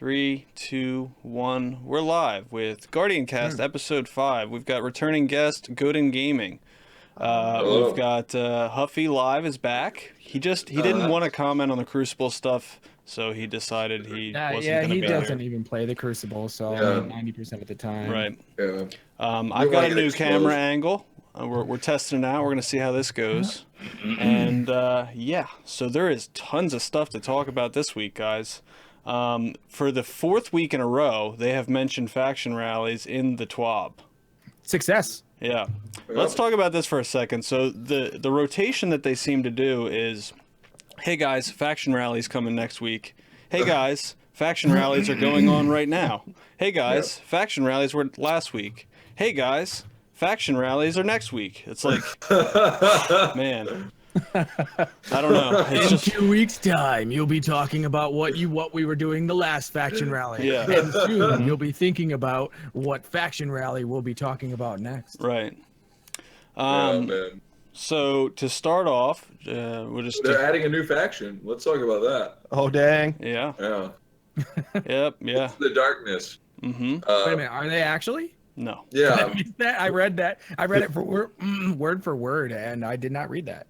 3, 2, 1. We're live with GuardianCast episode 5. We've got returning guest Godin Gaming. We've got Huffy Live is back. He didn't want to comment on the Crucible stuff, so he decided he wasn't going to be he doesn't here. even play the Crucible, so 90% of the time. Right. Yeah. I've got a new camera angle. We're testing it out. We're going to see how this goes. And yeah, so there is tons of stuff to talk about this week, guys. For the 4th week in a row, they have mentioned faction rallies in the TWAB. Success. Yeah. Let's talk about this for a second. So the rotation that they seem to do is, hey guys, faction rallies coming next week. Hey guys, faction rallies are going on right now. Hey guys, faction rallies were last week. Hey guys, faction rallies are next week. It's like, man, I don't know. It's In just 2 weeks' time, you'll be talking about what we were doing the last faction rally. Yeah. And soon you'll be thinking about what faction rally we'll be talking about next. right. Man. So to start off, we'll just They're adding a new faction. Let's talk about that. Oh, dang. yeah. Yeah. Yeah. The darkness. Mm-hmm. Wait a minute, are they actually? No. Yeah. I read that. I read it for word for word, and I did not read that.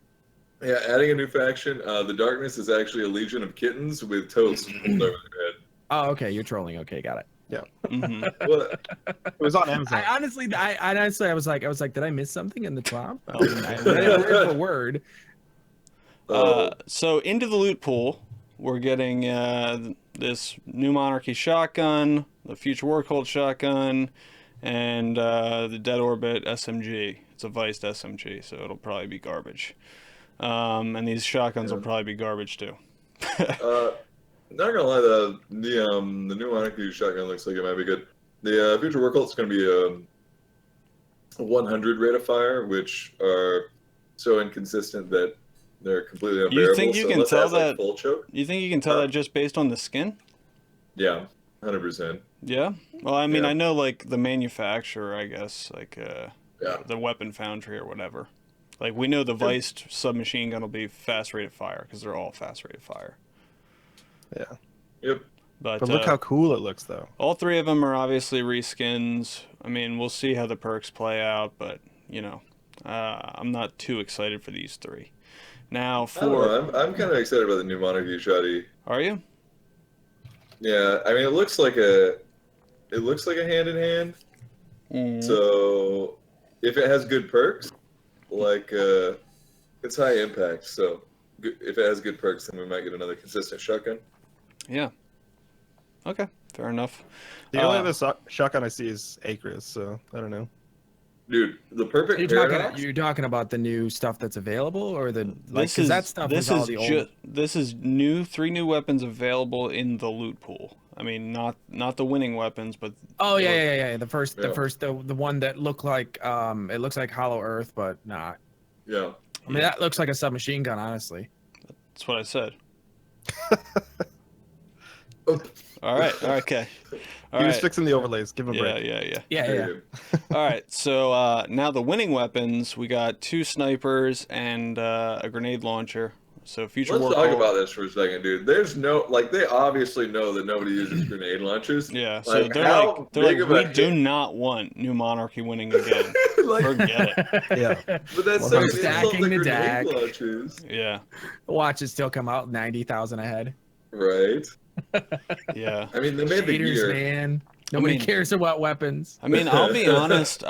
Yeah, adding a new faction. The darkness is actually a legion of kittens with toads pulled over their head. Oh, okay, you're trolling. Okay, got it. Yeah. Mm-hmm. What? It was on Amazon. I honestly was like, did I miss something in the top? I read it word for word. So into the loot pool, we're getting this new Monarchy shotgun, the Future War Cult shotgun, and the Dead Orbit SMG. It's a viced SMG, so it'll probably be garbage. And these shotguns will probably be garbage too. Not gonna lie, the new Monarchy shotgun looks like it might be good. The Future War Cult's gonna be a 100 rate of fire, which are so inconsistent that they're completely unbearable. You think you can tell that? Full choke? You think you can tell that just based on the skin? Yeah, 100%. Yeah. Well, I mean, Yeah. I know like the manufacturer, I guess, like Yeah. the weapon foundry or whatever. Like we know the viced submachine gun will be fast rate of fire because they're all fast rate of fire. Yeah. Yep. But But look how cool it looks, though. all 3 of them are obviously reskins. I mean, we'll see how the perks play out, but you know, I'm not too excited for these 3. Now, I don't know, I'm kind of excited about the new Monarchy shotty. are you? Yeah, I mean, it looks like a hand in hand. Mm. So if it has good perks, like it's high impact. So if it has good perks, then we might get another consistent shotgun. Yeah. Okay, fair enough. The only other shotgun I see is Icarus, so I don't know. Dude, the perfect You're talking about the new stuff that's available, or the like? This is that stuff is all the old. This is new. 3 new weapons available in the loot pool. I mean, not the winning weapons, but Oh yeah. The one that looked like it looks like Hollow Earth, but not. Yeah. I mean, that looks like a submachine gun, honestly. that's what I said. Oh, All right. Okay. All He was right. fixing the overlays. Give him a break. Yeah. Yeah. All right. So now the winning weapons, we got 2 snipers and a grenade launcher. So future Let's war talk cult- about this for a second, dude. There's no they obviously know that nobody uses grenade launchers. Yeah. So Like, they're how like big of a we do hit- not want New Monarchy winning again. Like, Forget it. Yeah. but that's Well, so I'm insult stacking the the grenade deck. launchers. Yeah. Watch it still come out 90,000 ahead. Right. Yeah. I mean, they made the Haters, gear. man. Nobody mean- cares about weapons. I mean, I'll be honest.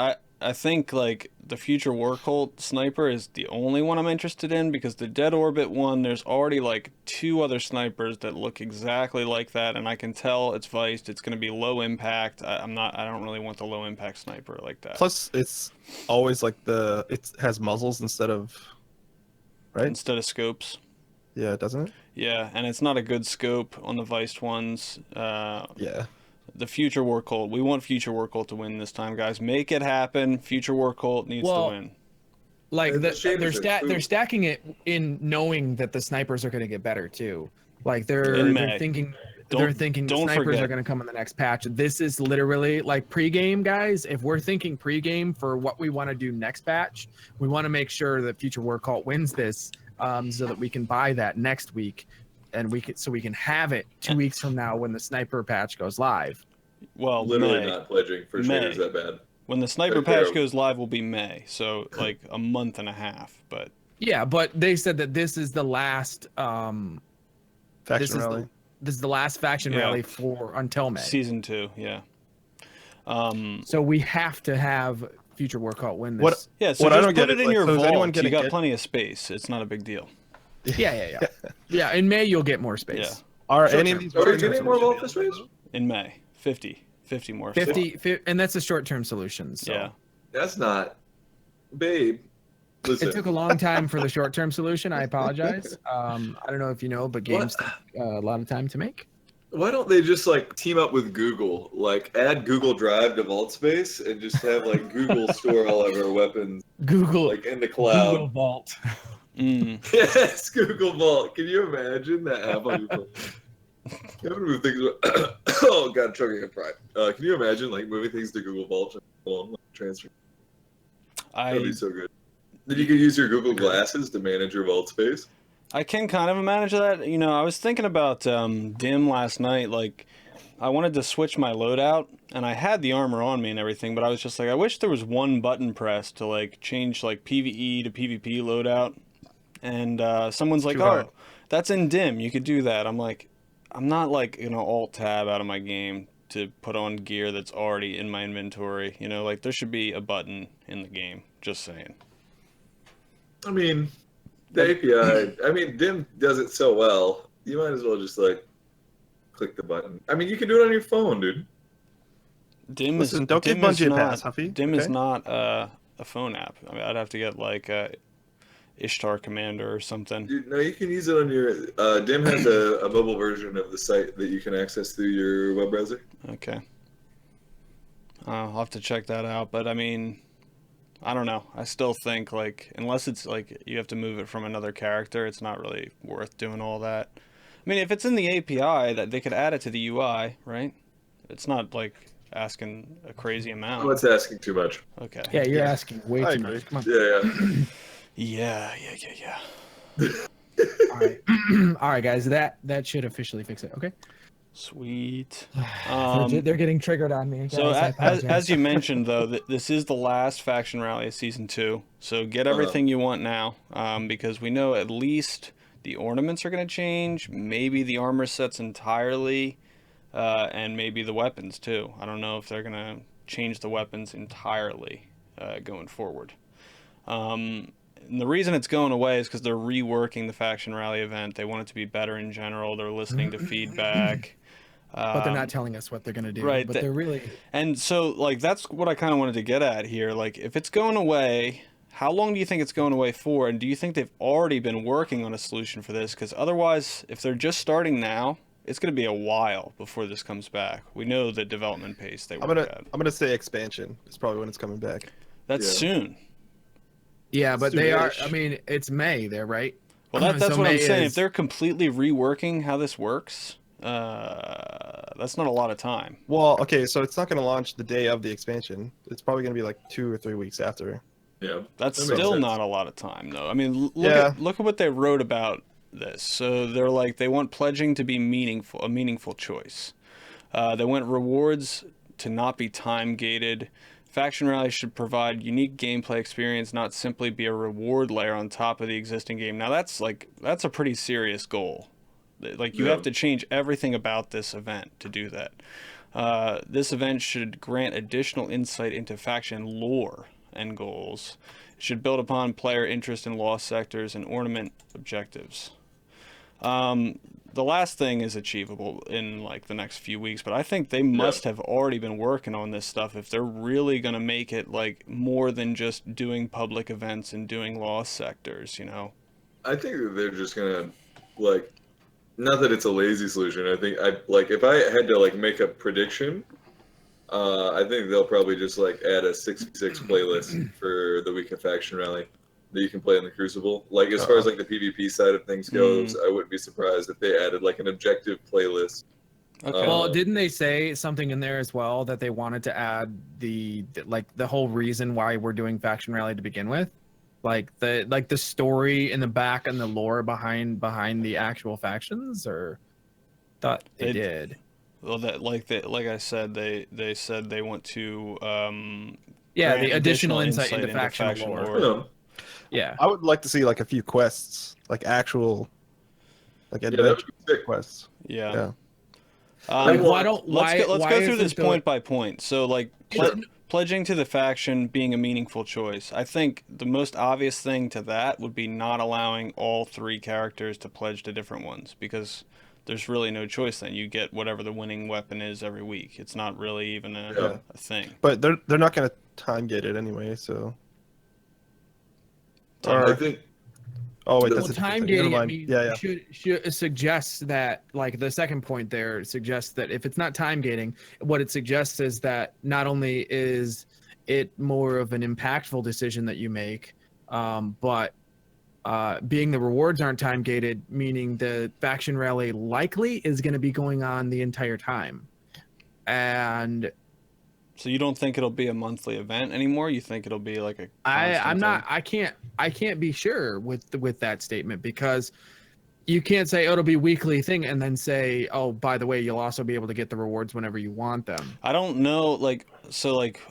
I think like the Future War Cult sniper is the only one I'm interested in because the Dead Orbit one, there's already like 2 other snipers that look exactly like that, and I can tell it's viced. It's going to be low impact. I don't really want the low impact sniper like that. Plus, it's always like it has muzzles instead of, right? Instead of scopes. Yeah, doesn't it? Yeah, and it's not a good scope on the viced ones. Yeah. The Future War Cult. We want Future War Cult to win this time, guys. Make it happen. Future War Cult needs to win. Like The shaders are cool. they're stacking it in knowing that the snipers are going to get better too. Like they're thinking the snipers forget. are going to come in the next patch. This is literally like pregame, guys. If we're thinking pregame for what we want to do next patch, we want to make sure that Future War Cult wins this, so that we can buy that next week and we can have it 2 weeks from now when the sniper patch goes live. Well, Literally May. not pledging for May. shaders that bad. When the sniper Right patch there. goes live will be May, so like a month and a half. But Yeah, but they said that this is the last Faction this rally. is the last faction Yeah. rally for until May. season 2, yeah. So we have to have Future War Cult win this. What? Yeah, so What I just don't put get it is, in like, your so is anyone vault. You gonna got get- plenty of space. It's not a big deal. Yeah. Yeah, in May you'll get more space. Yeah. Are Short any of term. these Are we short-term getting more solutions vault this available? race? In May, 50 more. 50, and that's a short-term solution. So. Yeah. That's not, babe. Listen. It took a long time for the short-term solution. I apologize. I don't know if you know, but games take a lot of time to make. Why don't they just like team up with Google, like add Google Drive to Vault Space, and just have like Google store all of our weapons Google, like in the Google cloud? Vault. Yes, Google Vault. Can you imagine that? How many people? How many move things? Oh God, choking on pride. Can you imagine like moving things to Google Vault and like, transfer? That'd be so good. Then you could use your Google Glasses to manage your vault space. I can kind of manage that. You know, I was thinking about Dim last night. Like, I wanted to switch my loadout, and I had the armor on me and everything, but I was just like, I wish there was one button press to like change like PvE to PvP loadout. And someone's like, too hard. "Oh, that's in Dim. You could do that." I'm like, I'm not like alt tab out of my game to put on gear that's already in my inventory. You know, like there should be a button in the game. Just saying. I mean, the API. I mean, Dim does it so well. You might as well just like click the button. I mean, you can do it on your phone, dude. Dim Listen, is don't give Dim is Bungie a not, pass, Huffy, Dim is okay? not a phone app. I mean, I'd have to get like Ishtar Commander or something. Dude, no, you can use it on your. Dim has a mobile version of the site that you can access through your web browser. Okay. I'll have to check that out. But I mean, I don't know. I still think like unless it's like you have to move it from another character, it's not really worth doing all that. I mean, if it's in the API, that they could add it to the UI, right? It's not like asking a crazy amount. Oh, it's asking too much. Okay. Yeah, you're asking way I too agree. much. Come on. Yeah. Yeah. All right. All right, guys. That should officially fix it. Okay. Sweet. They're getting triggered on me. So guys, I apologize. as you mentioned, though, this is the last faction rally of season 2. So get everything you want now, because we know at least the ornaments are going to change, maybe the armor sets entirely, and maybe the weapons too. I don't know if they're going to change the weapons entirely going forward. And the reason it's going away is because they're reworking the faction rally event. They want it to be better in general. They're listening to feedback. But they're not telling us what they're going to do. right, But they- they're really. And so, like, that's what I kind of wanted to get at here. Like, if it's going away, how long do you think it's going away for? And do you think they've already been working on a solution for this? Because otherwise, if they're just starting now, it's going to be a while before this comes back. We know the development pace they work at. I'm gonna say expansion is probably when it's coming back. That's Yeah. soon. Yeah, but they are. Soonish. I mean, it's May there, right? Well, that's So what I'm May saying. is- If they're completely reworking how this works, that's not a lot of time. Well, okay, so it's not gonna launch the day of the expansion. It's probably gonna be like 2 or 3 weeks after. Yeah. That's That makes still sense. not a lot of time, though. I mean, look Yeah. at what they wrote about this. So they're like they want pledging to be meaningful, a meaningful choice. They want rewards to not be time gated. Faction rallies should provide unique gameplay experience, not simply be a reward layer on top of the existing game. Now that's a pretty serious goal. Like you Yeah. have to change everything about this event to do that. This event should grant additional insight into faction lore and goals. It should build upon player interest in lost sectors and ornament objectives. The last thing is achievable in like the next few weeks, but I think they must have already been working on this stuff if they're really going to make it like more than just doing public events and doing lost sectors, you know? I think that they're just gonna like, not that it's a lazy solution. I think if I had to like make a prediction, I think they'll probably just like add a 6v6 playlist for the week of faction rally that you can play in the Crucible. Like as far as like the PvP side of things goes, I wouldn't be surprised if they added like an objective playlist. Okay. Well, didn't they say something in there as well that they wanted to add the whole reason why we're doing faction rally to begin with? Like the story in the back and the lore behind the actual factions, or thought they did. Well, like I said, they said they want to Yeah, grant the additional insight into into faction lore. No. Yeah. I would like to see like a few quests, like actual, like Yeah, that adventure would be sick. quests. Yeah. Yeah. Like, let's go why through this isn't the- point by point. So like Sure. pledging to the faction being a meaningful choice. I think the most obvious thing to that would be not allowing all 3 characters to pledge to different ones, because there's really no choice then. You get whatever the winning weapon is every week. It's not really even a thing. But they're not gonna time gate it anyway, so. I think Oh wait, Well, that's a time different thing. Never gating, I mind. mean, Yeah. should suggests that, like, the second point there suggests that if it's not time gating, what it suggests is that not only is it more of an impactful decision that you make, but being the rewards aren't time gated, meaning the faction rally likely is going to be going on the entire time. And So you don't think it'll be a monthly event anymore? You think it'll be like a I'm not. constant I can't be sure with that statement, because you can't say, oh, it'll be weekly thing and then say, oh, by the way, you'll also be able to get the rewards whenever you want them. I don't know,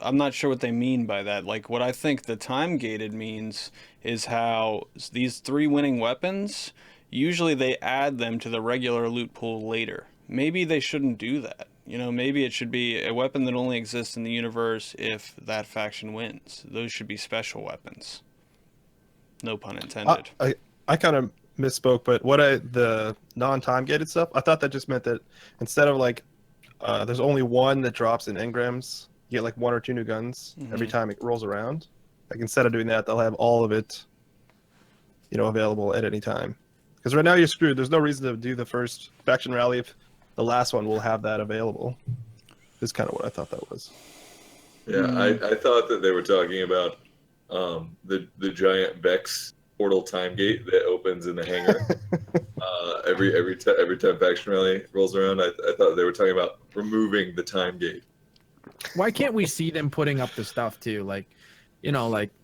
I'm not sure what they mean by that. Like, what I think the time gated means is how these 3 winning weapons, usually they add them to the regular loot pool later. Maybe they shouldn't do that. You know, maybe it should be a weapon that only exists in the universe if that faction wins. Those should be special weapons. No pun intended. I kind of misspoke, but the non-time gated stuff, I thought that just meant that instead of like there's only one that drops in engrams, you get like 1 or 2 new guns every time it rolls around. Like, instead of doing that, they'll have all of it, available at any time. Because right now you're screwed. There's no reason to do the first faction rally if the last one will have that available. Is kind of what I thought that was. Yeah, I thought that they were talking about the giant Vex portal time gate that opens in the hangar every time faction rally rolls around. I thought they were talking about removing the time gate. Why can't we see them putting up the stuff too? Like,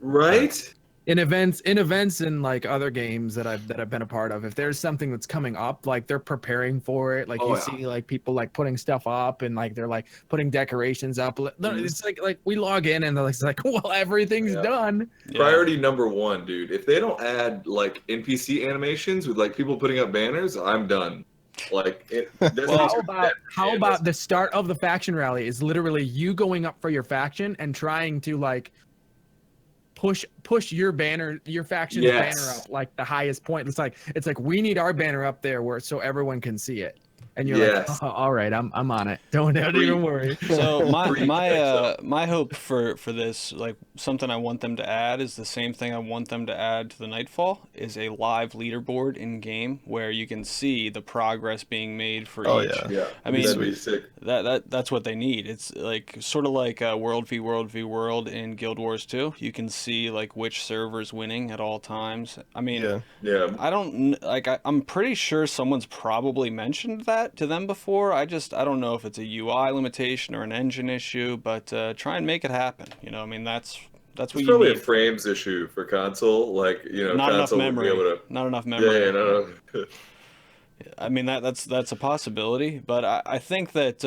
Right? in events and like other games that I've been a part of, if there's something that's coming up, like they're preparing for it. Like see like people like putting stuff up and like they're like putting decorations up. It's like we log in and it's like, well, everything's done. Yeah. Priority number 1, dude. If they don't add like NPC animations with like people putting up banners, I'm done. Like, how about the start of the faction rally is literally you going up for your faction and trying to like push your faction's banner up like the highest point. It's like we need our banner up there so everyone can see it. And you're like, oh, all right, I'm on it. Don't even worry. So my hope for this, like something I want them to add, is the same thing I want them to add to the Nightfall, is a live leaderboard in game where you can see the progress being made for each. Yeah. I mean, that'd be sick. That's what they need. It's like sort of like World v World v World in Guild Wars 2. You can see like which server's winning at all times. I mean, yeah. I'm pretty sure someone's probably mentioned that to them before. I don't know if it's a UI limitation or an engine issue, but try and make it happen. I mean, that's what It's you probably need. a frames issue for console. Like, Not enough console memory. would be able to. Not enough memory. Yeah, no. I mean, that's a possibility, but I think that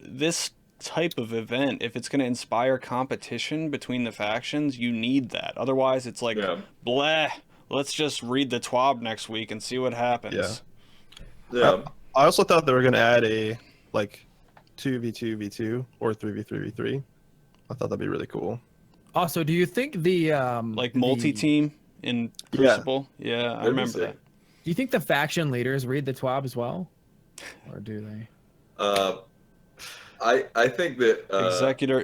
this type of event, if it's going to inspire competition between the factions, you need that. Otherwise, it's like, bleh, let's just read the TWAB next week and see what happens. Yeah. I also thought they were going to add a like 2v2v2 or 3v3v3. I thought that'd be really cool. Also, do you think the like multi-team in Crucible? Yeah, I remember that. Do you think the faction leaders read the TWAB as well, or do they? I think that Executor,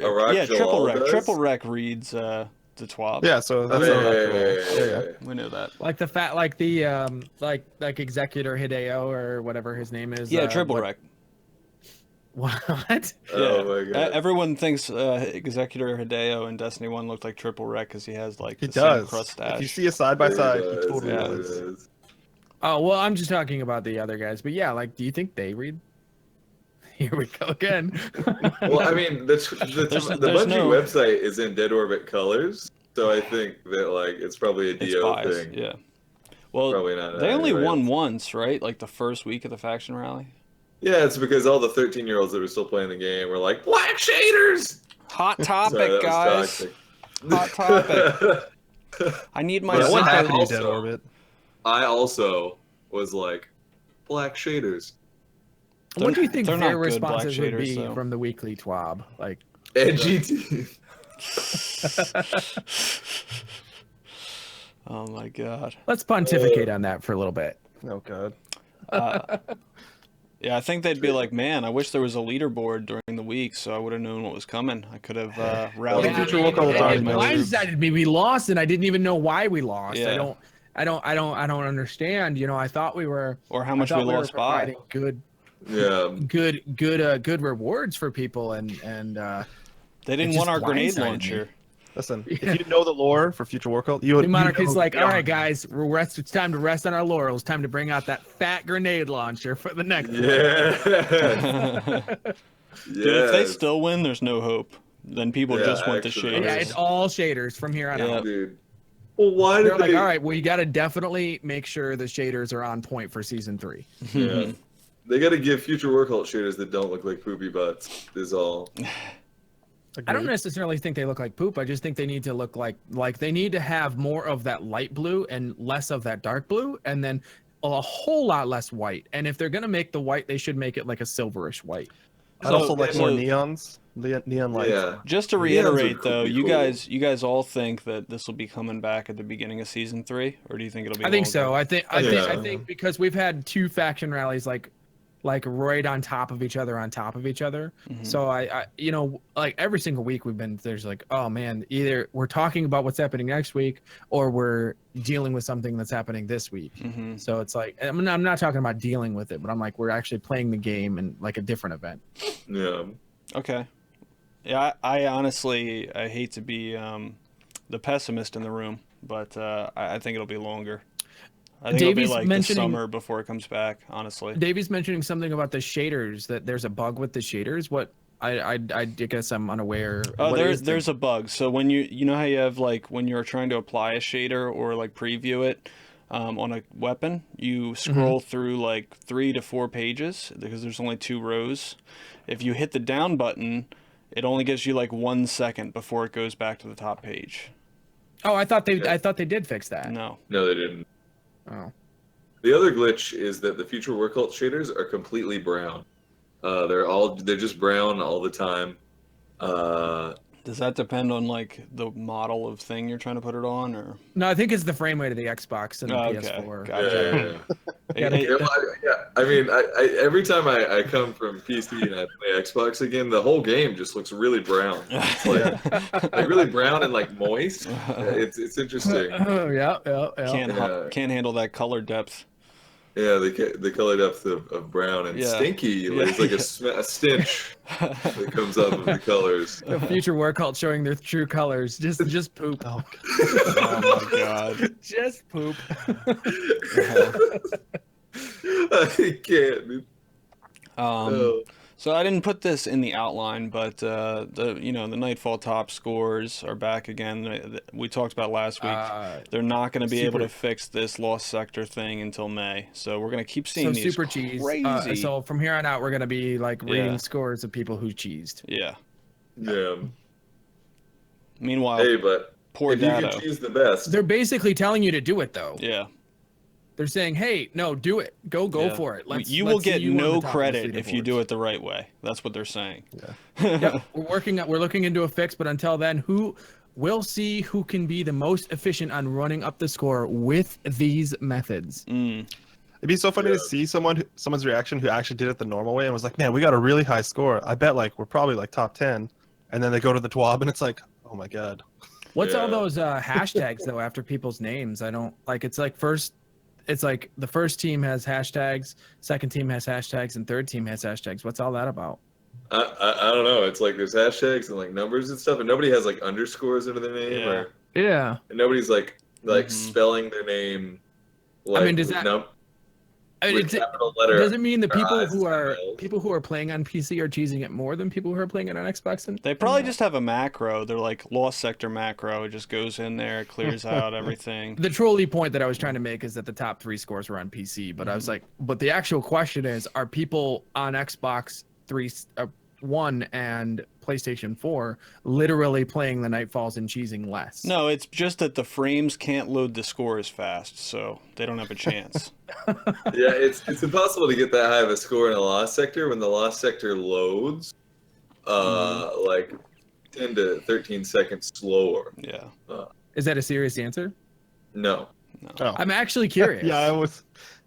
Triple Rec reads the TWAB. Yeah, so that's yeah. We knew that. Like the like Executor Hideo or whatever his name is. Yeah, Triple Rec. What? Oh my god! Everyone thinks Executor Hideo in Destiny 1 looked like Triple Rec because he has like the same crustache. If you see a side by side, he totally Yeah, does. Oh well, I'm just talking about the other guys, but yeah, like, do you think they read? Here we go again. Well, I mean, the Bungie website is in dead orbit colors, So I think that like it's probably a It's DO biased. thing. Yeah. Well, Probably not. they only anybody won else. once, right? Like the first week of the faction rally. Yeah, it's because all the 13-year-olds that were still playing the game were like black shaders. Hot Sorry, topic, that guys. was toxic. Hot topic. I need my But What I happened to you, also- Dead Orbit? I also was like black shaders. What do you think they're not their good black responses would shaders, be though. from the weekly TWAB? Like, Edgy teeth. Oh my god. let's pontificate on that for a little bit. Oh god. Yeah, I think they'd be like, man, I wish there was a leaderboard during the week so I would have known what was coming. I could have rallied. Yeah, future work all the time, my man. troops. blindsided me. We lost, and I didn't even know why we lost. Yeah. I don't understand. You know, I thought we were. Or how I much we thought we were lost by. providing Yeah. good rewards for people, and They didn't just want our grenade blindsided me. launcher. Listen, if you know the lore for Future War Cult, you the Monarch is know like, all beyond. right, guys, it's time to rest on our laurels. Time to bring out that fat grenade launcher for the next. Yeah. Dude, if they Yes. still win, there's no hope. Then people Yeah, just want the actually. shaders. Yeah, it's all shaders from here on Yeah. out. Dude. Well, why They're did like, they? all right, well, you got to definitely make sure the shaders are on point for season 3. Yeah. They got to give future work cult shaders that don't look like poopy butts. Is all. I don't Agreed. necessarily think they look like poop. I just think they need to look like they need to have more of that light blue and less of that dark blue, and then a whole lot less white. And if they're gonna make the white, they should make it like a silverish white. I'd also like so- more neons, neon lights. Yeah. Just to Neons reiterate, are though, pretty you cool. guys all think that this will be coming back at the beginning of season 3, or do you think it'll be? I think so. longer? I think because we've had 2 faction rallies like right on top of each other, Mhm. So I you know, like every single week there's like, oh man, either we're talking about what's happening next week or we're dealing with something that's happening this week. Mhm. So it's like, I'm not talking about dealing with it, but I'm like, we're actually playing the game in like a different event. Yeah. Okay. Yeah, I honestly I hate to be the pessimist in the room, but I think it'll be longer. I think Davies it'll be like the mentioning- summer before it comes back. Honestly. Davies mentioning something about the shaders, that there's a bug with the shaders. What I guess I'm unaware. Oh, What is the- there's a bug. So when you know how you have like when you're trying to apply a shader or like preview it on a weapon, you scroll through like 3 to 4 pages because there's only 2 rows. If you hit the down button, it only gives you like 1 second before it goes back to the top page. Oh, I thought Yeah. they did fix that. No. No, they didn't. Oh. The other glitch is that the future work cult shaders are completely brown. They're just brown all the time. Does that depend on like the model of thing you're trying to put it on, or? No, I think it's the frame rate of the Xbox and the Oh, okay. PS4. Gotcha. Yeah. It- I mean, I every time I come from PC and I play Xbox again, the whole game just looks really brown. It's like really brown and like moist. It's interesting. Oh yeah. can't handle that color depth. Yeah, the color depth of brown and Yeah. stinky. Yeah. It's like a stench that comes up of the colors. The future war cult showing their true colors. Just poop. Oh, Oh my god. Just poop. I can't. Dude. Oh. So I didn't put this in the outline, but the Nightfall top scores are back again. We talked about last week. They're not going to be able to fix this lost sector thing until May, so we're going to keep seeing these super cheese. crazy. So from here on out, we're gonna be like reading Yeah. scores of people who cheesed. Yeah. Yeah. Meanwhile, Hey, but poor if you Dado. can choose the best, They're basically telling you to do it though. Yeah. They're saying, "Hey, no, do it. Go Yeah. for it. You will let's see get you on the no top of the credit if you do leaderboards." it the right way. That's what they're saying. Yep, we're looking into a fix, but until then, we'll see who can be the most efficient on running up the score with these methods. Mm. it'd be so funny to see someone's reaction who actually did it the normal way and was like, "Man, we got a really high score. I bet like we're probably like top 10." And then they go to the TWAB and it's like, "Oh my god." What's all Yeah. those hashtags though after people's names? I don't like. It's like the first team has hashtags, second team has hashtags, and third team has hashtags. What's all that about? I don't know. It's like there's hashtags and like numbers and stuff, and nobody has like underscores under their name, Yeah. Yeah. and nobody's like Mhm. spelling their name. Like, I mean, does that- I mean, with capital letter. does it mean the people Eyes who are and L's. people who are playing on PC are cheesing it more than people who are playing it on Xbox? They probably just have a macro. They're like Lost Sector macro. It just goes in there, clears out everything. The trolley point that I was trying to make is that the top 3 scores were on PC, but I was like, but the actual question is, are people on Xbox 1 and PlayStation 4 literally playing the Nightfalls and cheesing less? No, it's just that the frames can't load the score as fast, so they don't have a chance. Yeah, it's impossible to get that high of a score in a Lost Sector when the Lost Sector loads like 10 to 13 seconds slower. Yeah. Is that a serious answer? No. Oh. I'm actually curious. Yeah, I was.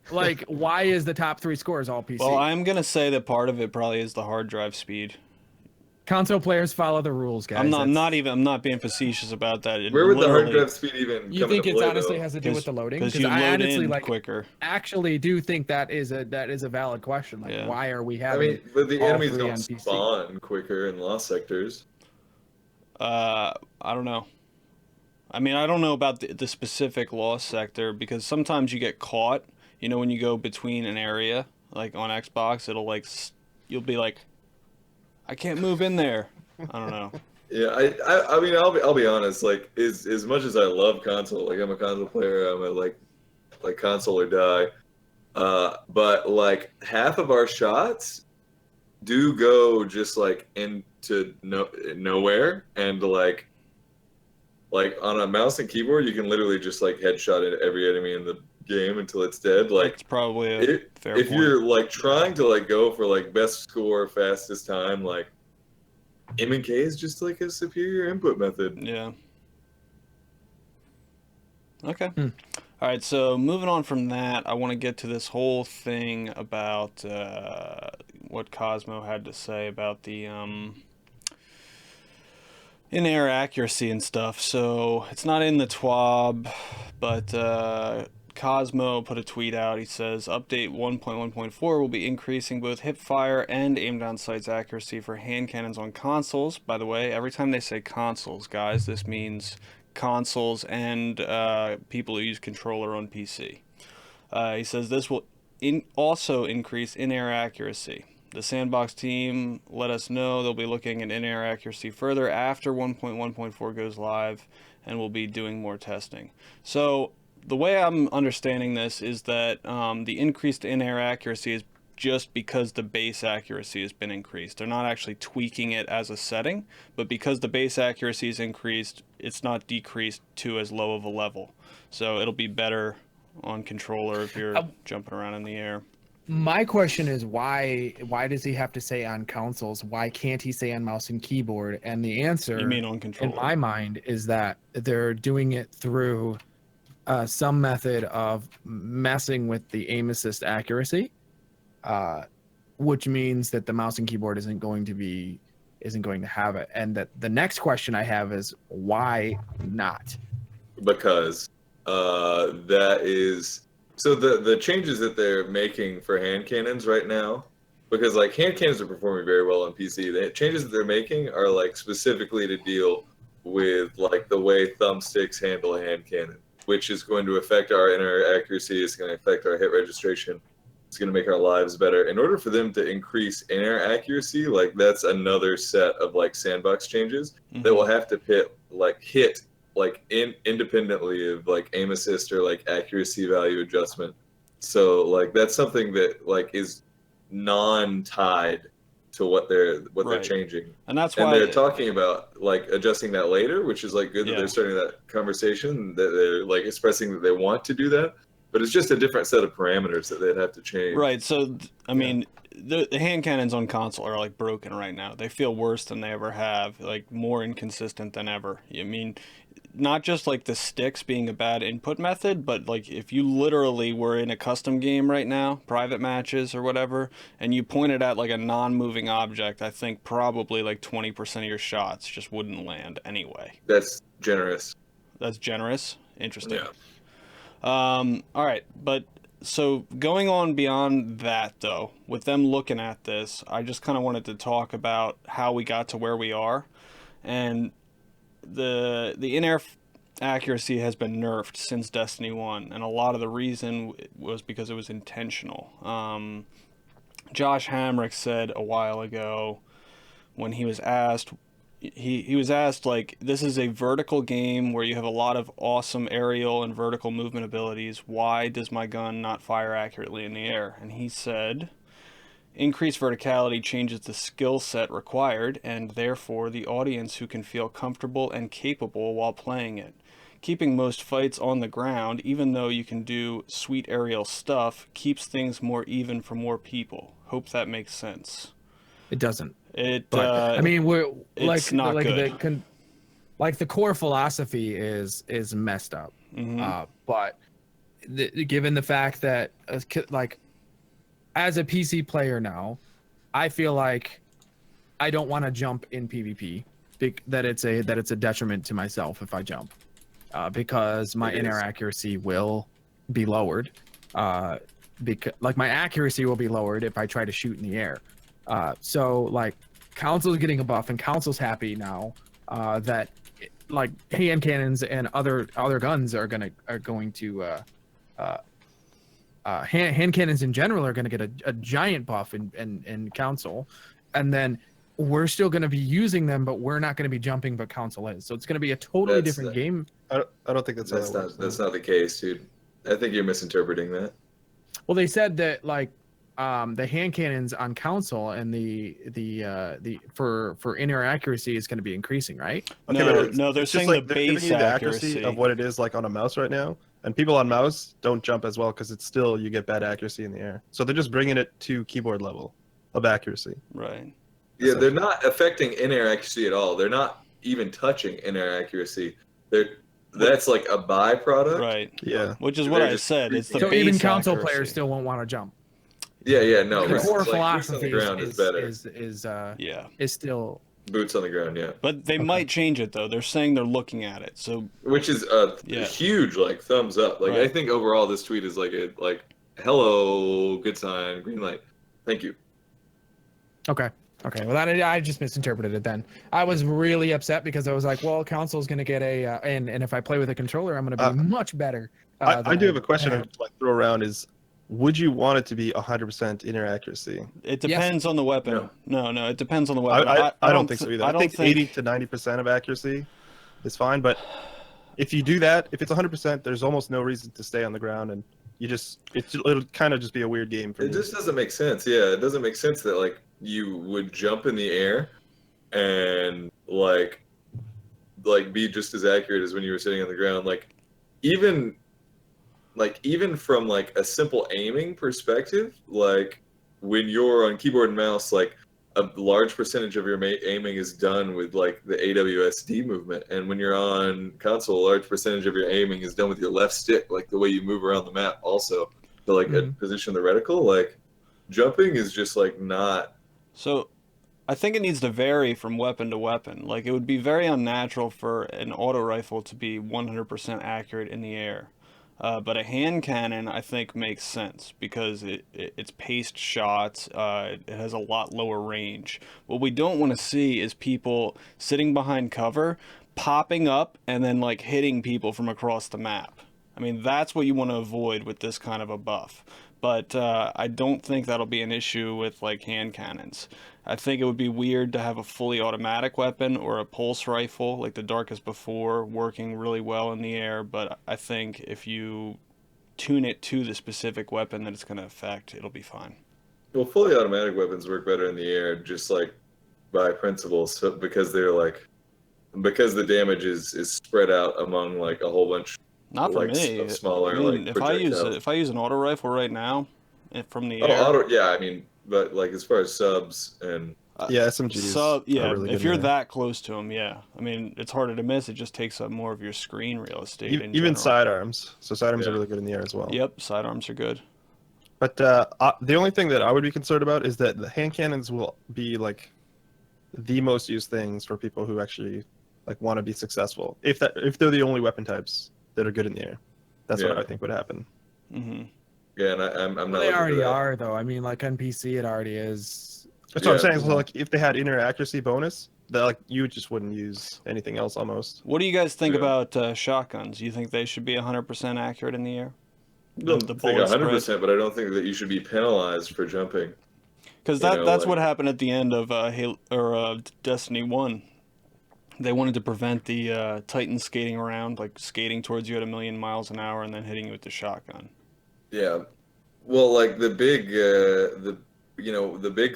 Like, why is the top 3 scores all PC? Well, I'm gonna say that part of it probably is the hard drive speed. Console players follow the rules, guys. I'm not being facetious about that. It Where would the hard literally- drive speed even You come think into it's play, honestly though? has to do with the loading? Because you I load honestly in like quicker. actually do think that is a valid question. Like, Yeah. why are we I having? mean, but the all enemies 3 don't on PC? spawn quicker in Lost Sectors. I don't know. I mean, I don't know about the specific Lost Sector because sometimes you get caught. You know, when you go between an area, like on Xbox, it'll like you'll be like, I can't move in there. I don't know. Yeah, I mean, I'll be honest. Like, as much as I love console, like I'm a console player, I'm a like console or die. But like half of our shots do go just like into nowhere, and like on a mouse and keyboard, you can literally just like headshot at every enemy in the game until it's dead. Like, That's probably a fair if point. you're like trying to like go for like best score, fastest time, like M&K is just like a superior input method. Yeah. Okay. All right, so moving on from that, I want to get to this whole thing about what Cosmo had to say about the in-air accuracy and stuff. So it's not in the TWAB, but Cosmo put a tweet out. He says, update 1.1.4 will be increasing both hip fire and aim down sights accuracy for hand cannons on consoles. By the way, every time they say consoles, guys, this means consoles and people who use controller on PC. He says this will also increase in-air accuracy. The Sandbox team let us know they'll be looking at in-air accuracy further after 1.1.4 goes live, and we'll be doing more testing. So the way I'm understanding this is that the increased in-air accuracy is just because the base accuracy has been increased. They're not actually tweaking it as a setting, but because the base accuracy is increased, it's not decreased to as low of a level. So it'll be better on controller if you're jumping around in the air. My question is why does he have to say on consoles? Why can't he say on mouse and keyboard? And the answer, You mean on controller? in my mind, is that they're doing it through some method of messing with the aim assist accuracy, which means that the mouse and keyboard isn't going to have it. And that the next question I have is why not? Because that is so the changes that they're making for hand cannons right now, because like hand cannons are performing very well on PC. The changes that they're making are like specifically to deal with like the way thumbsticks handle a hand cannon, which is going to affect our inner accuracy. It's going to affect our hit registration. It's going to make our lives better. In order for them to increase inner accuracy, like that's another set of like sandbox changes that will have to hit independently of like aim assist or like accuracy value adjustment. So like that's something that like is non-tied to what they're changing. And that's why they're talking about like adjusting that later, which is like good that Yeah. they're starting that conversation, that they're like expressing that they want to do that. But it's just a different set of parameters that they'd have to change. Right. So I mean, the hand cannons on console are like broken right now. They feel worse than they ever have, like more inconsistent than ever. I mean, not just like the sticks being a bad input method, but like if you literally were in a custom game right now, private matches or whatever, and you pointed at like a non-moving object, I think probably like 20% of your shots just wouldn't land anyway. That's generous. That's generous. Interesting. Yeah. All right, but so going on beyond that though, with them looking at this, I just kind of wanted to talk about how we got to where we are, and the in-air accuracy has been nerfed since Destiny 1, and a lot of the reason was because it was intentional. Josh Hamrick said a while ago when he was asked, he was asked, like, this is a vertical game where you have a lot of awesome aerial and vertical movement abilities. Why does my gun not fire accurately in the air? And he said, increased verticality changes the skill set required, and therefore the audience who can feel comfortable and capable while playing it. Keeping most fights on the ground, even though you can do sweet aerial stuff, keeps things more even for more people. Hope that makes sense. It doesn't. But I mean, we're it's not good. Like the core philosophy is messed up. Mm-hmm. But given the fact that like as a PC player now, I feel like I don't want to jump in PvP. That it's a detriment to myself if I jump. Because my inner accuracy will be lowered. Because like my accuracy will be lowered if I try to shoot in the air. So like Council's getting a buff, and Council's happy now that like hand cannons and other guns are going to hand cannons in general are going to get a giant buff in Council, and then we're still going to be using them, but we're not going to be jumping, but Council is. So it's going to be a totally different game. I don't think that's not the case, dude. I think you're misinterpreting that. Well, they said that like the hand cannons on Council and the for inner accuracy is going to be increasing, right? Okay, no, they're saying like the base accuracy of what it is like on a mouse right now. And people on mouse don't jump as well because it's still, you get bad accuracy in the air. So they're just bringing it to keyboard level of accuracy. Right. Yeah, they're not affecting in-air accuracy at all. They're not even touching in-air accuracy. That's like a byproduct. Right. Yeah. Which is what I said. It's the so base even Council accuracy. players still won't want to jump. Yeah, no. The core like, philosophy is still boots on the ground, yeah. But they might change it though. They're saying they're looking at it. So which is a huge like thumbs up. Like I think overall this tweet is like hello, good sign, green light. Thank you. Okay. Well, I just misinterpreted it then. I was really upset because I was like, well, Council's going to get and if I play with a controller, I'm going to be much better. I do have a question I'd like throw around is, would you want it to be 100% inner accuracy? It depends on the weapon. No, it depends on the weapon. I don't think so either. I think 80 to 90% of accuracy is fine, but if you do that, if it's 100%, there's almost no reason to stay on the ground, and it'll kind of just be a weird game for me. It just doesn't make sense. Yeah, it doesn't make sense that like you would jump in the air and like be just as accurate as when you were sitting on the ground. Even from like a simple aiming perspective, like when you're on keyboard and mouse, like a large percentage of your aiming is done with like the AWSD movement, and when you're on console, a large percentage of your aiming is done with your left stick, like the way you move around the map also to like position the reticle. Like jumping is just like not. So I think it needs to vary from weapon to weapon. Like it would be very unnatural for an auto rifle to be 100% accurate in the air. But a hand cannon, I think, makes sense because it's paced shots. It has a lot lower range. What we don't want to see is people sitting behind cover, popping up, and then like hitting people from across the map. I mean, that's what you want to avoid with this kind of a buff. But I don't think that'll be an issue with like hand cannons. I think it would be weird to have a fully automatic weapon or a pulse rifle like the Darkest Before working really well in the air, but I think if you tune it to the specific weapon that it's going to affect, it'll be fine. Well, fully automatic weapons work better in the air just like by principle, so because the damage is spread out among like a whole bunch. Not for me. Smaller, I mean, like if I use an auto rifle right now, from the air. Auto, yeah. I mean, but like as far as subs and SMGs. Really if you're that close to them, yeah. I mean, it's harder to miss. It just takes up more of your screen real estate. Even sidearms. So sidearms are really good in the air as well. Yep, sidearms are good. But the only thing that I would be concerned about is that the hand cannons will be like the most used things for people who actually like want to be successful. If they're the only weapon types that are good in the air, that's what I think would happen. Mm-hmm. Yeah, and I'm not. They already are though. I mean, like on PC, it already is. That's what I'm saying. So like, if they had inner accuracy bonus, that like you just wouldn't use anything else almost. What do you guys think Yeah. about shotguns? You think they should be 100% accurate in the air? I don't The think bullet 100%, but I don't think that you should be penalized for jumping. Because You know, that's like- what happened at the end of Destiny 1. They wanted to prevent the Titans skating around, like skating towards you at 1,000,000 miles an hour and then hitting you with the shotgun. Yeah. Well, like the big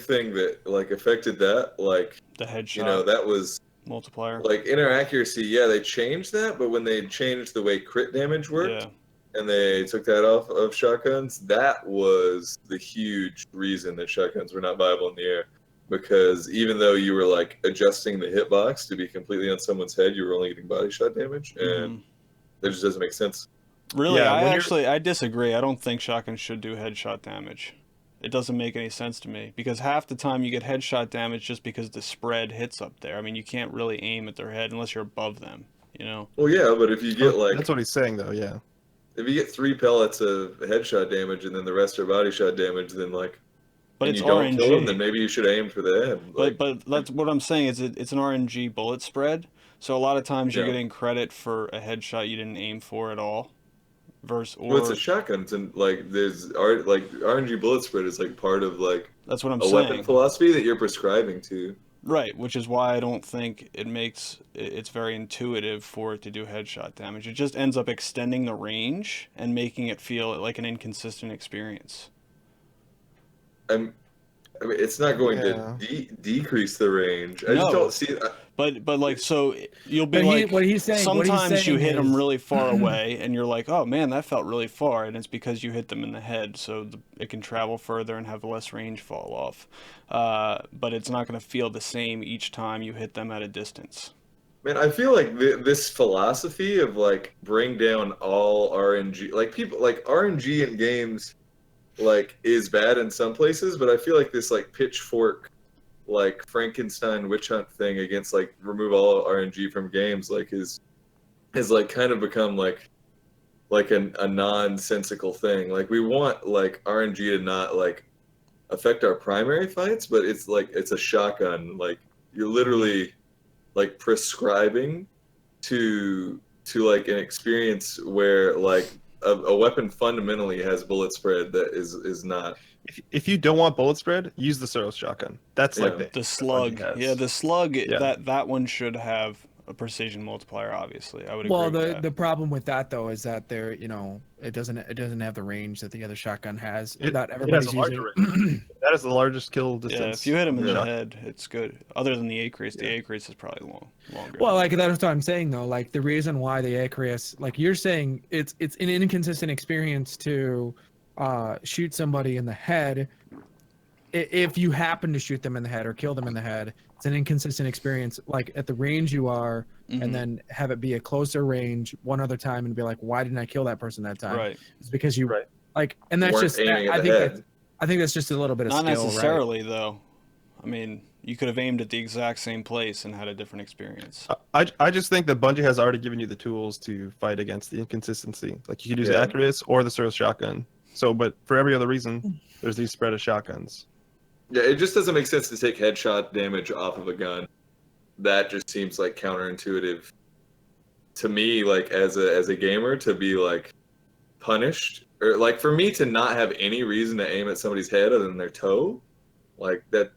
thing that like affected that, like, The headshot you know, that was multiplier. like inner accuracy. Yeah, they changed that, but when they changed the way crit damage worked, Yeah. and they took that off of shotguns, that was the huge reason that shotguns were not viable in the air. Because even though you were like adjusting the hitbox to be completely on someone's head, you were only getting body shot damage, and that just doesn't make sense. Really, Yeah, when I disagree. I don't think shotguns should do headshot damage. It doesn't make any sense to me because half the time you get headshot damage just because the spread hits up there. I mean, you can't really aim at their head unless you're above them, you know? Well, yeah, but if you get like That's what he's saying though. Yeah. if you get 3 pellets of headshot damage and then the rest are body shot damage, then like But and it's you don't kill them, RNG. then maybe you should aim for the head. Like, But that's what I'm saying is it's an RNG bullet spread. So a lot of times you're Yeah. getting credit for a headshot you didn't aim for at all. well, it's a shotgun. It's in, like like RNG bullet spread is like part of like that's what I'm a weapon saying. philosophy that you're prescribing to. Right, which is why I don't think it's very intuitive for it to do headshot damage. It just ends up extending the range and making it feel like an inconsistent experience. I mean, it's not going Yeah. to decrease the range. I No. just don't see. But like so you'll be But like what he's saying, sometimes you hit them is- really far away and you're like, oh man, that felt really far, and it's because you hit them in the head, so it can travel further and have less range fall off. But it's not going to feel the same each time you hit them at a distance. Man, I feel like this philosophy of like bring down all RNG, like people like RNG in games, like is bad in some places, but I feel like this like pitchfork, like Frankenstein witch hunt thing against like remove all RNG from games, like is like kind of become like a nonsensical thing. Like we want like RNG to not like affect our primary fights, but it's like it's a shotgun. Like you're literally like prescribing to like an experience where like a weapon fundamentally has bullet spread that is not. If you don't want bullet spread, use the Soros shotgun. That's like Yeah. The slug, has. yeah, the slug. Yeah. That one should have a precision multiplier. Obviously, I would agree. Well, with that. the problem with that though is that there, it doesn't have the range that the other shotgun has. Not it has everybody's a larger using. range. That is the largest kill distance. Yeah, if you hit him in Yeah. the head, it's good. Other than the Icarus, the Icarus is probably longer. Well, like that's what I'm saying though. Like the reason why the Icarus, like you're saying, it's an inconsistent experience to shoot somebody in the head. If you happen to shoot them in the head or kill them in the head, it's an inconsistent experience. Like at the range you are, Mhm. and then have it be a closer range one other time and be like, why didn't I kill that person that time? right, It's because you Right. like, and that's Weren't just aiming at I the think head. I think that's just a little bit of not skill, necessarily though. I mean, you could have aimed at the exact same place and had a different experience. I just think that Bungie has already given you the tools to fight against the inconsistency. Like you could use Yeah. Icarus or the Soros shotton. So, but for every other reason, there's these spread of shotguns. Yeah, it just doesn't make sense to take headshot damage off of a gun. That just seems like counterintuitive to me, like as a gamer, to be like punished, or like for me to not have any reason to aim at somebody's head other than their toe, like that.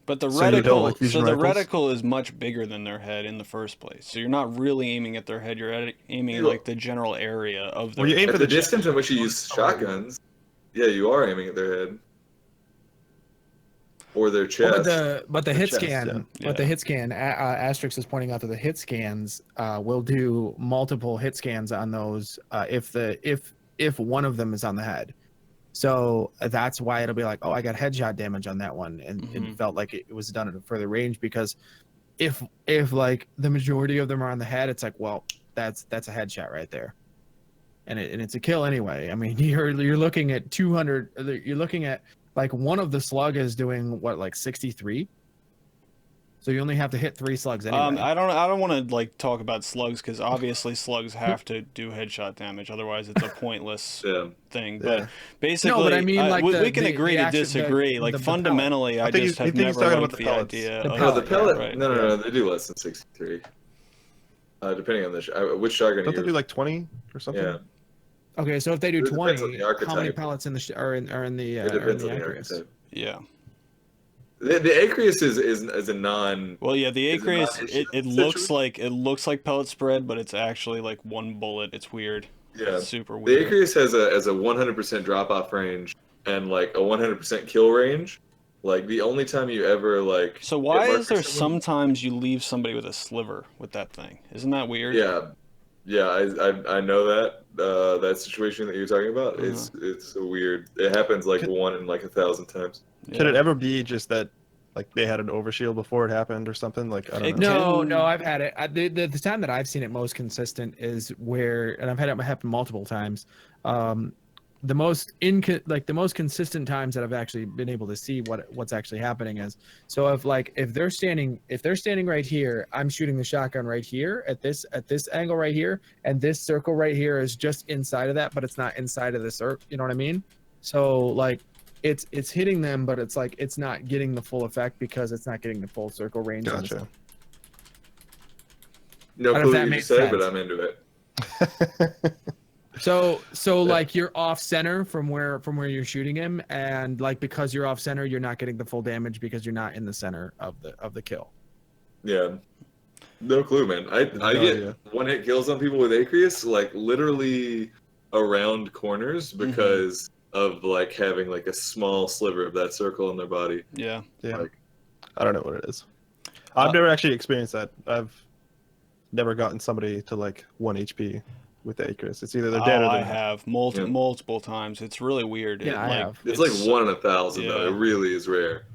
But the So you don't reticle, like fusion the rifles? reticle is much bigger than their head in the first place. So you're not really aiming at their head. You're aiming at You- like the general area of their Well, you aim At for the the chest. distance in which you use shotguns, yeah, you are aiming at their head or their chest. But the hit chest, scan, yeah. but the Yeah. hit scan, Asterix is pointing out that the hit scans will do multiple hit scans on those if one of them is on the head. So that's why it'll be like, oh, I got headshot damage on that one, and Mhm. it felt like it was done at a further range, because if like the majority of them are on the head, it's like, well, that's a headshot right there, and it's a kill anyway. I mean, you're looking at 200. You're looking at like one of the slug is doing what, like 63, So you only have to hit 3 slugs anyway. I don't want to like talk about slugs because obviously slugs have to do headshot damage. Otherwise, it's a pointless thing. But basically, No, but I mean, like we can agree to disagree. Like fundamentally, I just have never liked the idea. The pellet. Right, No, they do less than 63. Depending on which shotgun. Don't they do like 20 or something? Yeah. Okay, so if they do It depends on 20, the how many archetype. pellets in the are in the It depends on the Icarus? archetype. Yeah. The Icarus is a non. Well, yeah, the is a Icarus non-issue it looks like pellet spread, but it's actually like one bullet. It's weird. Yeah. It's super The weird. Icarus has a 100% drop off range and like a 100% kill range. Like the only time you ever like. So why get is there marked for someone- sometimes you leave somebody with a sliver with that thing? Isn't that weird? Yeah, I know that situation that you're talking about. It's weird. It happens like 1 in like 1,000 times. Could it ever be just that, like they had an overshield before it happened or something? Like I don't know. No, I've had it. The time that I've seen it most consistent is where, and I've had it happen multiple times. The most consistent times that I've actually been able to see what's actually happening is, so if they're standing right here, I'm shooting the shotgun right here at this angle right here, and this circle right here is just inside of that, but it's not inside of the circle. You know what I mean? So like it's hitting them, but it's like it's not getting the full effect because it's not getting the full circle range. Gotcha. No I don't know clue if what that you makes just said, sense. but I'm into it. So like you're off center from where you're shooting him, and like because you're off center, you're not getting the full damage because you're not in the center of the kill. Yeah. No clue, man. I get one hit kills on people with Icarus, like literally around corners because of like having like a small sliver of that circle in their body. Yeah. Like, I don't know what it is. I've never actually experienced that. I've never gotten somebody to like 1 HP with the Icarus. It's either they're dead or I they're not. have multiple times. It's really weird. Yeah, I have. it's like 1 in 1,000 though. It really is rare.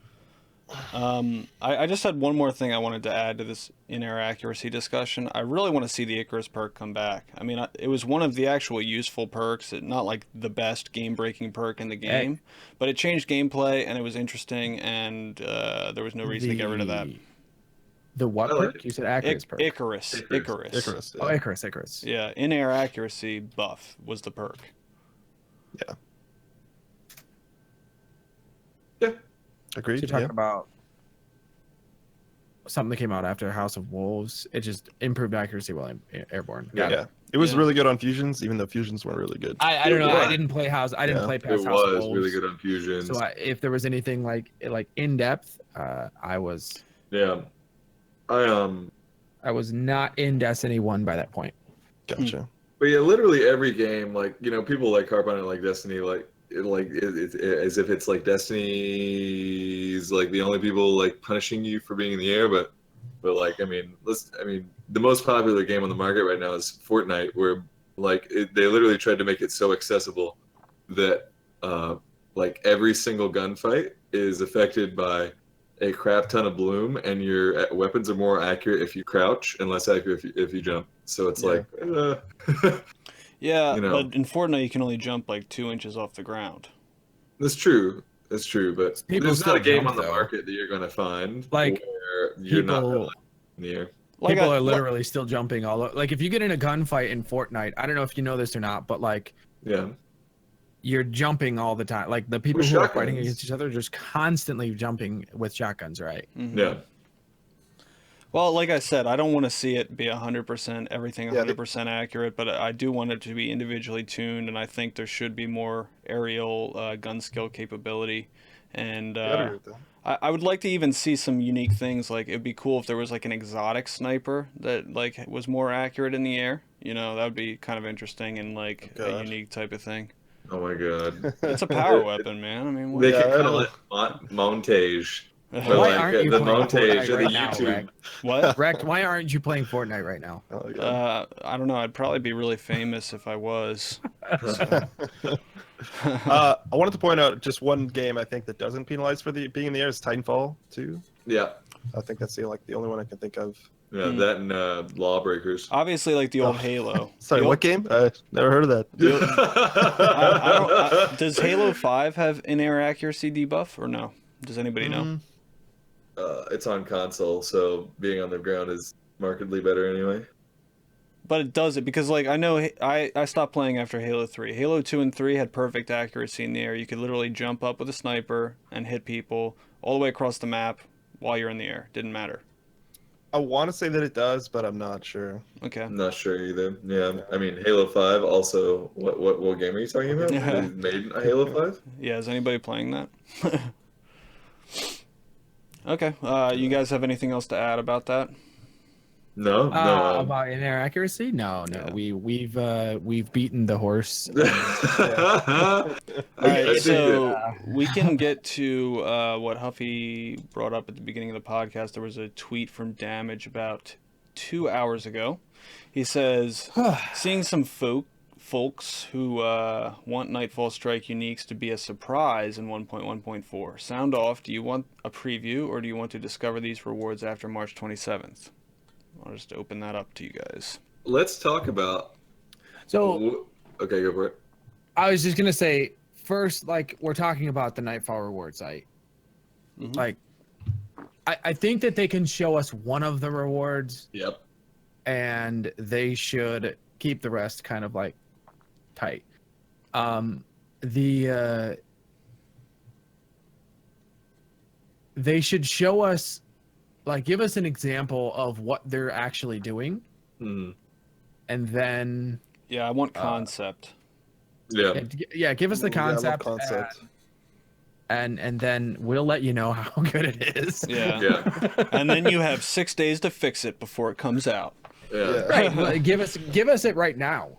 I just had one more thing I wanted to add to this in-air accuracy discussion. I really want to see the Icarus perk come back. I mean, it was one of the actual useful perks, not like the best game-breaking perk in the game, but it changed gameplay and it was interesting, and there was no reason to get rid of that. The what perk? You said Icarus perk. Icarus. Icarus. Oh, Icarus. Yeah, in-air accuracy buff was the perk. Yeah. Yeah. Agreed. So you're talking about something that came out after House of Wolves. It just improved accuracy while airborne. Yeah. It was really good on fusions, even though fusions weren't really good. I don't know. I didn't play House. I didn't play past It House of was Wolves. really good on fusions. So if there was anything like in depth, I was. Yeah. I was not in Destiny 1 by that point. Gotcha. But yeah, literally every game, like, you know, people like harp on it like Destiny, like as if it's like Destiny's like the only people like punishing you for being in the air, but like I mean, the most popular game on the market right now is Fortnite, where like they literally tried to make it so accessible that like every single gunfight is affected by a crap ton of bloom, and your weapons are more accurate if you crouch and less accurate if you jump. So it's like, yeah, you know. but in Fortnite you can only jump like 2 inches off the ground. That's true. That's true. But People there's not a still game jump, on the though. market that you're going to find Like, where you're not people- in the air. Like People are literally still jumping all over. Like if you get in a gunfight in Fortnite, I don't know if you know this or not, but like Yeah. you're jumping all the time. Like the people With who are shotguns. fighting against each other are just constantly jumping with shotguns, right? Mhm. Yeah. Well, like I said, I don't want to see it be 100% everything Yeah, 100% accurate, but I do want it to be individually tuned, and I think there should be more aerial gun skill capability. And I agree with that. I would like to even see some unique things. Like it'd be cool if there was like an exotic sniper that like was more accurate in the air. You know, that would be kind of interesting and like a God. unique type of thing. Oh my god. It's a power weapon, man. I mean, what? They Yeah, could I call know. it montage. But Why like aren't you the playing montage Fortnite of the right now, YouTube. Greg? What? Rex, why aren't you playing Fortnite right now? Oh, yeah. I don't know. I'd probably be really famous if I was. I wanted to point out just one game I think that doesn't penalize for the being in the air is Titanfall 2. Yeah. I think that's the only one I can think of. Yeah, that and Lawbreakers. Obviously, like the old Halo. Sorry, The what game? I never heard of that. does Halo 5 have in-air accuracy debuff or no? Does anybody know? it's on console, so being on the ground is markedly better anyway. But it does it because, like, I know I stopped playing after Halo 3. Halo 2 and 3 had perfect accuracy in the air. You could literally jump up with a sniper and hit people all the way across the map while you're in the air. Didn't matter. I want to say that it does, but I'm not sure. Okay. I'm not sure either. Yeah, I mean Halo 5 also. What game are you talking about? Yeah. They made a Halo 5? Yeah, is anybody playing that? Okay. You guys have anything else to add about that? No, no. About in-air accuracy? No. Yeah. We've beaten the horse. All right, so we can get to what Huffy brought up at the beginning of the podcast. There was a tweet from Damage about 2 hours ago. He says, seeing some folks who want Nightfall Strike uniques to be a surprise in 1.1.4. Sound off, do you want a preview or do you want to discover these rewards after March 27th? I'll just open that up to you guys. Let's talk about. So, okay, go for it. I was just gonna say first, like we're talking about the Nightfall reward site. Mm-hmm. Like, I think that they can show us one of the rewards. Yep. And they should keep the rest kind of like tight. They should show us, like, give us an example of what they're actually doing, and then Yeah, I want concept. give us the concept, and then we'll let you know how good it is. Yeah. And then you have 6 days to fix it before it comes out. Yeah. Right. Well, give us it right now,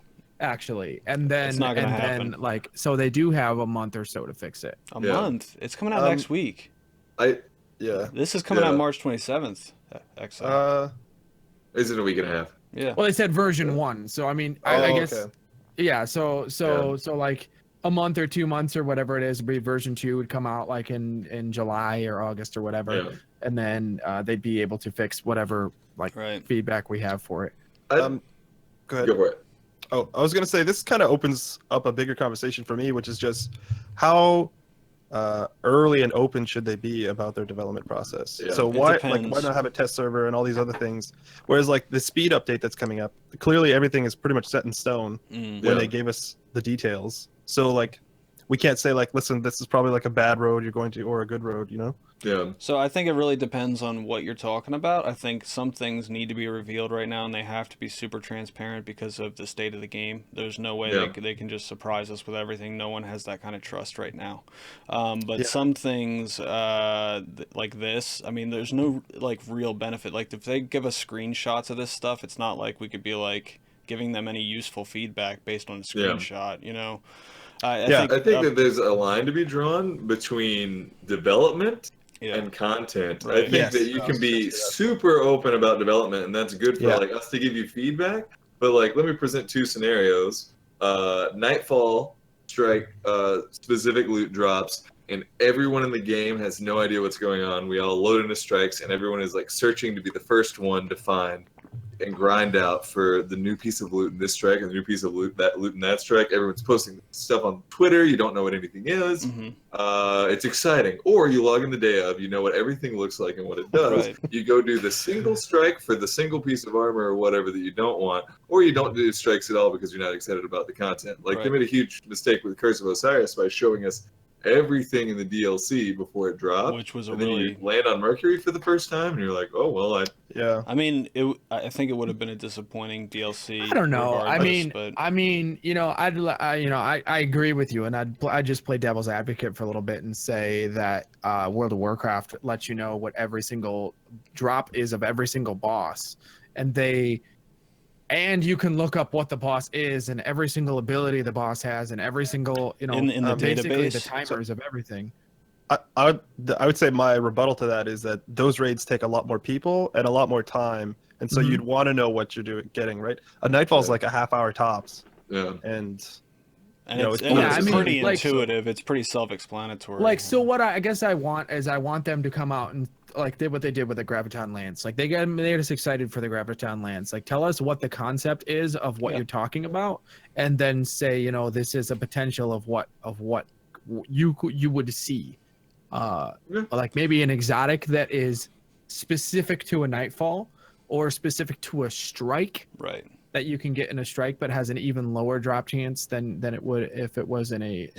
actually, and then It's not gonna happen. then like so they do have a month or so to fix it. A month? It's coming out next week. Yeah. This is coming out March 27th. Excellent. Is it a week and a half? Yeah. Well, they said version 1, so I mean, I guess, okay. yeah. So like a month or 2 months or whatever it is, version 2 would come out like in July or August or whatever, and then they'd be able to fix whatever like feedback we have for it. Go ahead. Go for it. Oh, I was gonna say this kind of opens up a bigger conversation for me, which is just how early and open should they be about their development process? Yeah. So It why depends. why not have a test server and all these other things? Whereas like the speed update that's coming up, clearly everything is pretty much set in stone when they gave us the details. So like we can't say like, listen, this is probably like a bad road you're going to or a good road, you know? Yeah. So I think it really depends on what you're talking about. I think some things need to be revealed right now, and they have to be super transparent because of the state of the game. There's no way they can just surprise us with everything. No one has that kind of trust right now. But some things like this, I mean, there's no like real benefit. Like if they give us screenshots of this stuff, it's not like we could be like giving them any useful feedback based on a screenshot, you know? I think that there's a line to be drawn between development and content. Right. I think that you can be super open about development, and that's good for like us to give you feedback. But like, let me present 2 scenarios. Nightfall Strike specific loot drops, and everyone in the game has no idea what's going on. We all load into strikes, and everyone is like searching to be the first one to find and grind out for the new piece of loot in this strike and the new piece of loot in that strike. Everyone's posting stuff on Twitter. You don't know what anything is. It's exciting. Or you log in the day of, you know what everything looks like and what it does. You go do the single strike for the single piece of armor or whatever that you don't want, or you don't do strikes at all because you're not excited about the content. Like they made a huge mistake with Curse of Osiris by showing us everything in the DLC before it dropped, which was then you land on Mercury for the first time, and you're like, "Oh well, I mean, I think it would have been a disappointing DLC. I don't know. I mean, you know, I agree with you, and I just play devil's advocate for a little bit and say that World of Warcraft lets you know what every single drop is of every single boss, and you can look up what the boss is and every single ability the boss has and every single, you know, in the basically database, the timers of everything. I would say my rebuttal to that is that those raids take a lot more people and a lot more time, and so you'd want to know what you're getting, right? A Nightfall's like a half-hour tops. Yeah. And you know, it's I pretty mean, intuitive. It's pretty self-explanatory. Like, so what I guess I want is I want them to come out and like did what they did with the Graviton Lance. Like they got us excited for the Graviton Lance. Like tell us what the concept is of what you're talking about, and then say, you know, this is a potential of what you would see. like maybe an exotic that is specific to a Nightfall or specific to a strike Right. that you can get in a strike, but has an even lower drop chance than it would if it was in a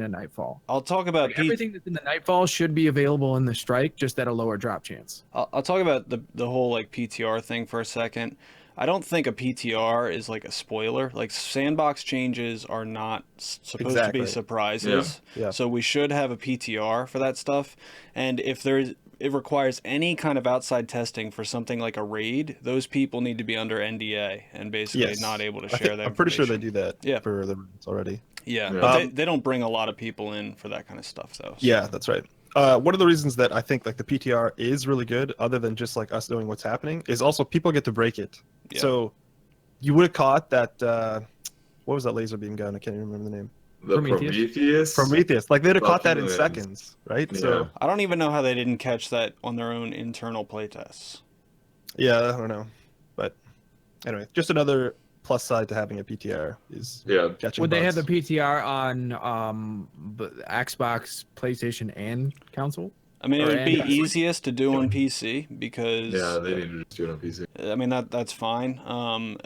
Nightfall. I'll talk about Like everything that's in the Nightfall should be available in the strike, just at a lower drop chance. I'll talk about the whole like PTR thing for a second. I don't think a PTR is like a spoiler. Like sandbox changes are not supposed to be surprises. Yeah. So we should have a PTR for that stuff. And if it requires any kind of outside testing for something like a raid, those people need to be under NDA and basically not able to share that. I'm pretty sure they do that Yeah. for the raids already. Yeah, but they don't bring a lot of people in for that kind of stuff though. So. Yeah, that's right. One of the reasons that I think like the PTR is really good, other than just like us knowing what's happening, is also people get to break it. Yeah. So you would have caught that. What was that laser beam gun? I can't even remember the name. The Prometheus. Prometheus. Like they'd have caught that in Prometheus. seconds, right? Yeah. So I don't even know how they didn't catch that on their own internal playtests. yeah, I don't know, but anyway, just another plus side to having a PTR is catching Would they have bugs. the PTR on Xbox, PlayStation, and console? I mean, it Or would be Android. easiest to do on PC because Yeah, they need to just do it on PC. I mean that's fine.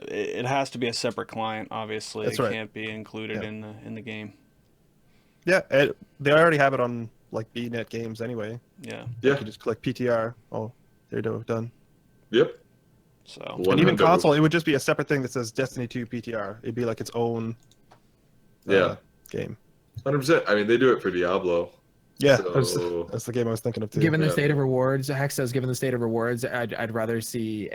It has to be a separate client, obviously. That's it right. can't be included Yeah. in the game. Yeah, they already have it on like BNet games anyway. Yeah. You Yeah. can just click PTR. Oh, there you go, done. Yep. So And even 100. console, it would just be a separate thing that says Destiny 2 PTR. It'd be like its own game. 100%. I mean, they do it for Diablo. Yeah, So- that's the game I was thinking of too. Given the Yeah. state of rewards, Hex says, given the state of rewards, I'd rather see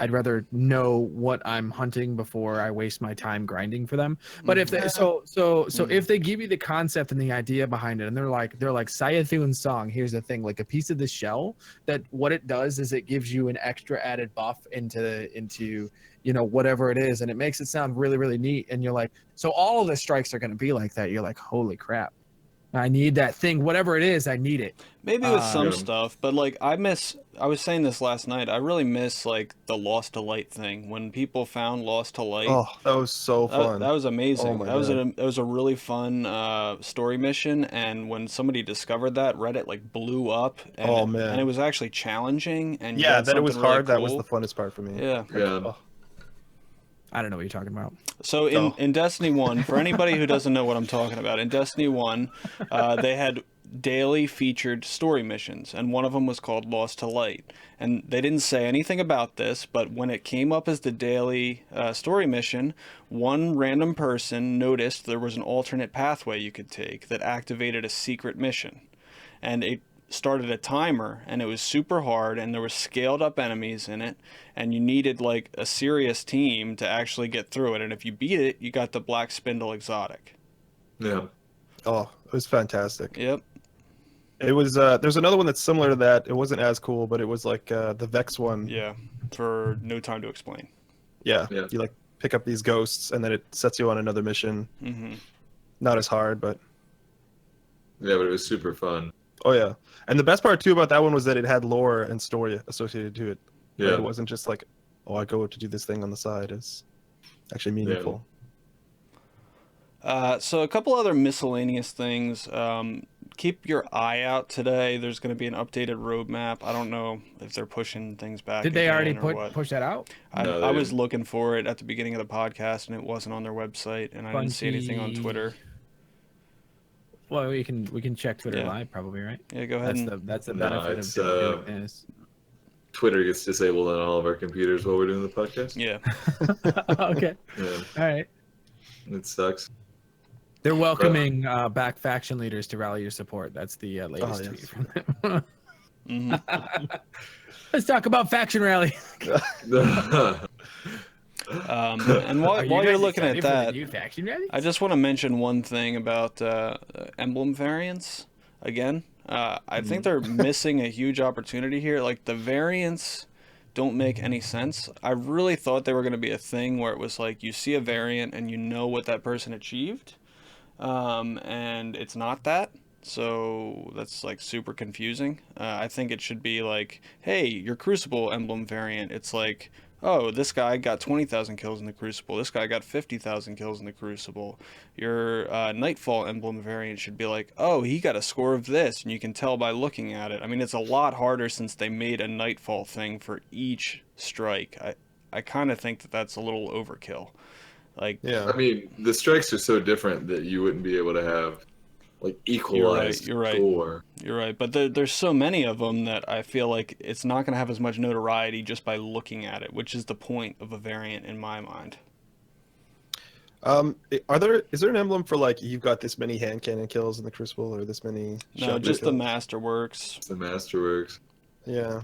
I'd rather know what I'm hunting before I waste my time grinding for them. But if they if they give you the concept and the idea behind it, and they're like Sayathun's song, here's the thing, like a piece of the shell, that what it does is it gives you an extra added buff into whatever it is, and it makes it sound really, really neat. And you're like, so all of the strikes are going to be like that. You're like, holy crap. I need that thing, whatever it is, I need it. maybe with some Yeah. stuff, but like I was saying this last night, I really miss like the Lost to Light thing. When people found Lost to Light, Oh, that was so fun. that was amazing. Oh my That was a really fun story mission, and when somebody discovered that, Reddit like blew up. And Oh, man. And it was actually challenging. And you yeah, got that it was something really hard. That was cool. the funnest part for me. Yeah. Yeah. Oh, I don't know what you're talking about. So in Destiny 1, for anybody who doesn't know what I'm talking about, in Destiny 1, they had daily featured story missions, and one of them was called Lost to Light. And they didn't say anything about this, but when it came up as the daily story mission, one random person noticed there was an alternate pathway you could take that activated a secret mission. And it started a timer, and it was super hard, and there were scaled up enemies in it, and you needed like a serious team to actually get through it. And if you beat it, you got the Black Spindle exotic. Yeah. oh, it was fantastic. Yep. It was. There's another one that's similar to that. It wasn't as cool, but it was like the Vex one. Yeah. For no time to explain. Yeah. Yeah. You like pick up these ghosts, and then it sets you on another mission. Mm-hmm. Not as hard, but Yeah, but it was super fun. oh yeah. And the best part too about that one was that it had lore and story associated to it. Like, Yeah. it wasn't just like, oh, I go to do this thing on the side. It's actually meaningful. So a couple other miscellaneous things. Keep your eye out today. There's going to be an updated roadmap. I don't know if they're pushing things back. Did they already again or what. push that out? No, they I was didn't. looking for it at the beginning of the podcast, and it wasn't on their website, and I didn't see anything on Bungie. Twitter. Well, we can check Twitter Yeah. live, probably, right? Yeah, go ahead. That's the No, benefit it's, of doing this. Twitter gets disabled on all of our computers while we're doing the podcast. Yeah. Okay, Yeah, all right. it sucks. They're welcoming back faction leaders to rally your support. That's the latest yes. tweet from them. hmm Let's talk about faction rally. And while you're looking at that, new faction rally? I just want to mention one thing about emblem variants again. I think they're missing a huge opportunity here. Like, the variants don't make any sense. I really thought they were going to be a thing where it was like you see a variant and you know what that person achieved, and it's not that. So that's like super confusing. I think it should be like, hey, your Crucible emblem variant. It's like, oh, this guy got 20,000 kills in the Crucible. This guy got 50,000 kills in the Crucible. Your Nightfall emblem variant should be like, oh, he got a score of this, and you can tell by looking at it. I mean, it's a lot harder since they made a Nightfall thing for each strike. I kind of think that that's a little overkill. Like, Yeah. I mean, the strikes are so different that you wouldn't be able to have like equalized You're right. score. You're right, but there's so many of them that I feel like it's not going to have as much notoriety just by looking at it, which is the point of a variant in my mind. Is there an emblem for like you've got this many hand cannon kills in the Crucible or this many? No, shotgun just the kills? Masterworks. It's the Masterworks. Yeah.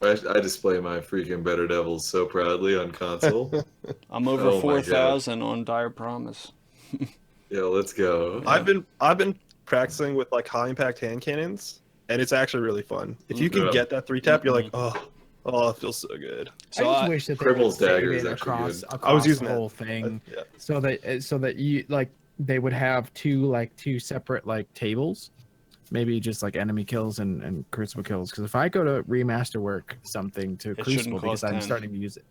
I display my freaking Better Devils so proudly on console. I'm over Oh my God. 4,000 on Dire Promise. Yeah, let's go. I've been practicing with like high impact hand cannons, and it's actually really fun. If you can Yeah. get that 3-tap, you're like, oh, it feels so good. So I just I- wish that they Criminal's would save Dagger is it actually across good. I was using the that. whole thing, Yeah. so that you like they would have two separate like tables, maybe just like enemy kills and Crucible kills. Because if I go to Remasterwork something to shouldn't Crucible because cost I'm 10. starting to use it,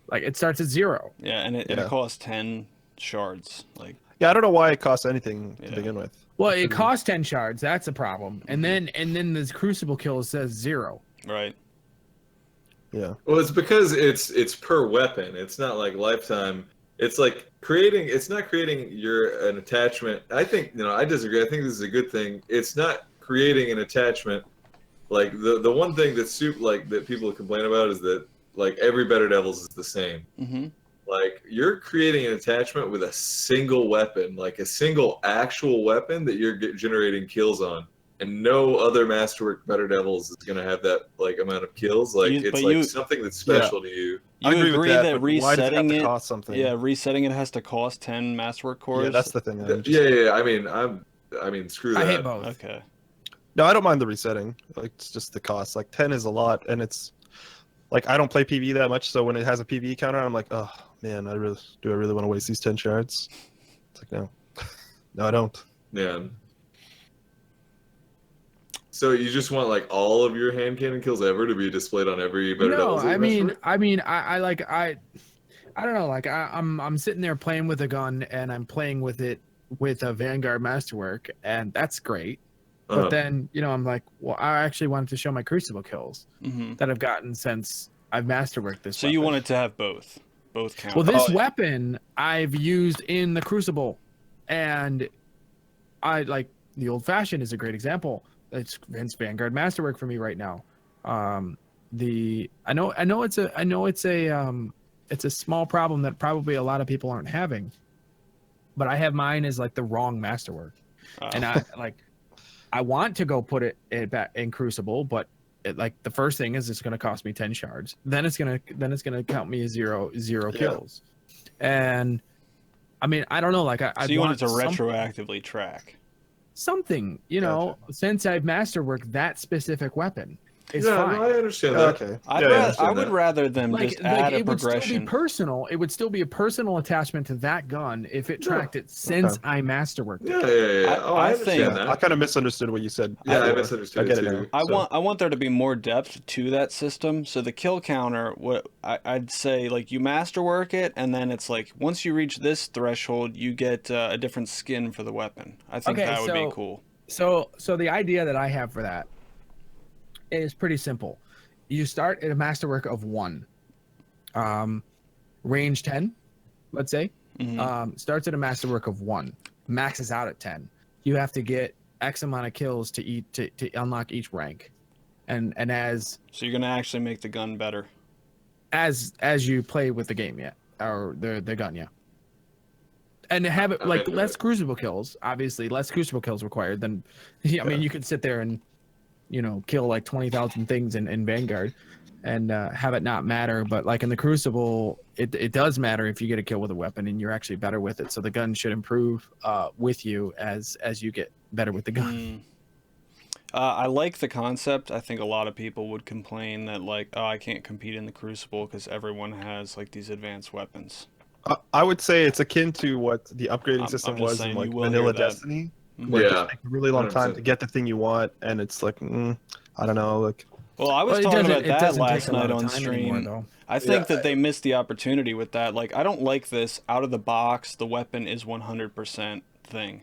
like it starts at 0. Yeah, and it Yeah. costs 10 shards. Like, Yeah, I don't know why it costs anything Yeah. to begin with. Well, it costs 10 shards. That's a problem. And then this Crucible kill says 0. right. Yeah. Well, it's because it's per weapon. It's not like lifetime. It's like creating. It's not creating an attachment. I think I disagree. I think this is a good thing. It's not creating an attachment. Like the one thing that people complain about is that like every Better Devils is the same. Mm-hmm. Like you're creating an attachment with a single weapon, like a single actual weapon that you're generating kills on, and no other Masterwork Better Devils is gonna have that like amount of kills. Like it's like something that's special to you. You I agree agree with that, that but why does it have resetting to it, cost something? yeah, resetting it has to cost 10 Masterwork cores? Yeah, that's the thing. Yeah. I mean, screw that. I hate both. Okay. No, I don't mind the resetting. Like it's just the cost. Like 10 is a lot, and it's like I don't play PvE that much, so when it has a PvE counter, I'm like, oh man, I really want to waste these 10 shards? It's like no, no, I don't. Yeah. So you just want like all of your hand cannon kills ever to be displayed on every Better No, Devils? I don't know. Like I'm sitting there playing with a gun and I'm playing with it with a Vanguard Masterwork, and that's great. But then I'm like, well, I actually wanted to show my Crucible kills Mm-hmm. that I've gotten since I've Masterworked this. So weapon. you wanted to have both count. Well, this Oh, yeah. weapon I've used in the Crucible, and I like the old fashioned is a great example. It's Vanguard Masterwork for me right now. I know it's a small problem that probably a lot of people aren't having, but I have mine as like the wrong Masterwork, and I want to go put it back in Crucible, but the first thing is it's going to cost me 10 shards. Then it's going to count me as zero kills. And I mean, I don't know. Like I so you wanted to want retroactively track. something, since I've masterworked that specific weapon. It's yeah, fine. no, I understand that. Okay. I would rather them just add a it would still be progression. personal. It would still be a personal attachment to that gun if it tracked it since I masterworked it. Yeah. Oh, I understand think- that. I kind of misunderstood what you said. Yeah, I before. misunderstood I get it it too. now. I want there to be more depth to that system. So the kill counter, I'd say like you masterwork it, and then it's like once you reach this threshold, you get a different skin for the weapon. I think Okay, that would be so- cool. So the idea that I have for that is pretty simple. You start at a masterwork of 1. Range 10, let's say. Mhm. Starts at a masterwork of 1. Maxes out at 10. You have to get X amount of kills to unlock each rank. And as So you're gonna actually make the gun better. you play with the game, yeah. Or the gun, yeah. And have it like less Crucible kills, obviously less Crucible kills required than I mean you could sit there and kill like 20,000 things in Vanguard and have it not matter, but like in the Crucible it does matter if you get a kill with a weapon and you're actually better with it, so the gun should improve with you as you get better with the gun. I like the concept. I think a lot of people would complain that like, oh, I can't compete in the Crucible because everyone has like these advanced weapons. I would say it's akin to what the upgrading I'm system just was saying in like you will vanilla hear that. Destiny. Mhm. Where it Yeah, just takes a really long time 100%. to get the thing you want, and it's like I don't know, like Well, I was Well, talking about it that doesn't last take a lot night of on time anymore, stream. though. I think Yeah, that they missed the opportunity with that. Like, I don't like this out of the box. The weapon is 100% thing.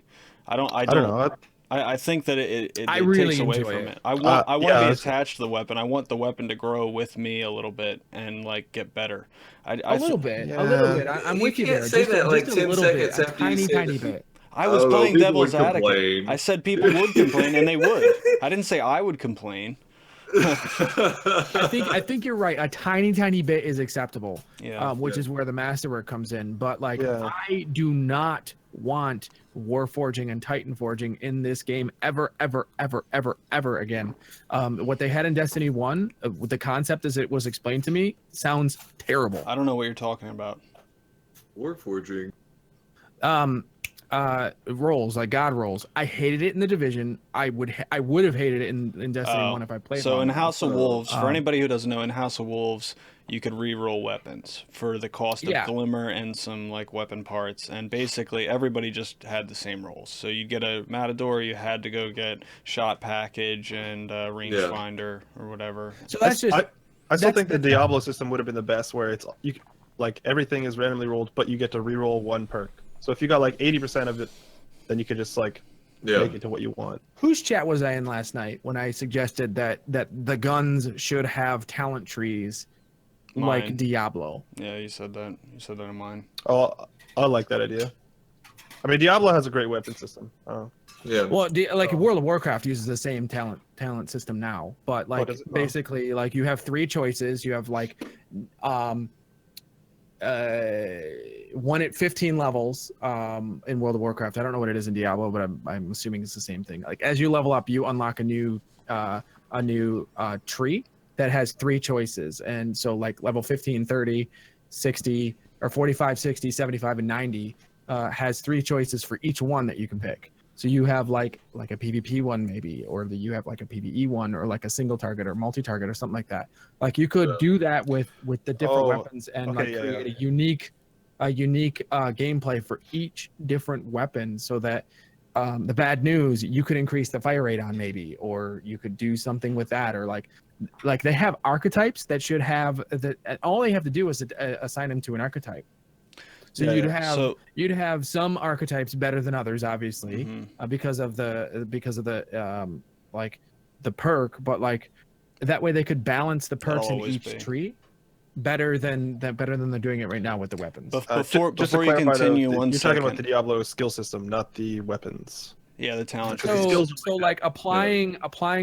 I don't. I don't know. I think that I it takes really away enjoy from it. it. I want to Yeah, be it's- attached to the weapon. I want the weapon to grow with me a little bit and like get better. A little bit. A little bit. I'm You with you can't there. say Just, that, like, just a 10 little bit. seconds A after you tiny, say tiny that. bit. I was don't know, playing people devil's would advocate. complain. I said people would complain, and they would. I didn't say I would complain. I think you're right. A tiny, tiny bit is acceptable. Yeah. Which Yeah. is where the masterwork comes in. But like, Yeah. I do not want Warforging and Titan Forging in this game ever, ever, ever, ever, ever again. What they had in Destiny 1, the concept as it was explained to me, sounds terrible. I don't know what you're talking about. Warforging. Rolls like god rolls. I hated it in the Division. I would have hated it in Destiny 1 if I played. So long in enough. House of Wolves, for um, anybody who doesn't know, in House of Wolves, you could re-roll weapons for the cost of Yeah. glimmer and some like weapon parts, and basically everybody just had the same rolls. So you'd get a Matador, you had to go get shot package and rangefinder or whatever. So that's just I still that's- think the Diablo system would have been the best, where it's like everything is randomly rolled, but you get to re-roll one perk. So if you got like 80% of it, then you could just like make it to what you want. whose chat was I in last night when I suggested that the guns should have talent trees like Mine. Diablo. Yeah, you said that. You said that in mine. Oh, I like that idea. I mean, Diablo has a great weapon system. Yeah. Well, World of Warcraft uses the same talent system now, but like does it? basically like you have three choices. You have like 1 at 15 levels in World of Warcraft. I don't know what it is in Diablo, but I'm assuming it's the same thing. Like as you level up, you unlock a new tree that has three choices. And so like level 15, 30, 60, or 45, 60, 75, and 90 has three choices for each one that you can pick. So you have like a PvP one maybe, or you have like a PvE one, or like a single target or multi-target or something like that. Like you could do that with the different weapons and create a unique gameplay for each different weapon, so that the bad news, you could increase the fire rate on maybe, or you could do something with that, or like they have archetypes that should have that. All they have to do is assign them to an archetype. So you'd have some archetypes better than others, obviously, because of the like the perk, but like that way they could balance the perks in each tree better than they're doing it right now with the weapons. Before just to you clarify, continue, though, one you're second. talking about the Diablo skill system, not the weapons. Yeah, the talent So- tree. So like applying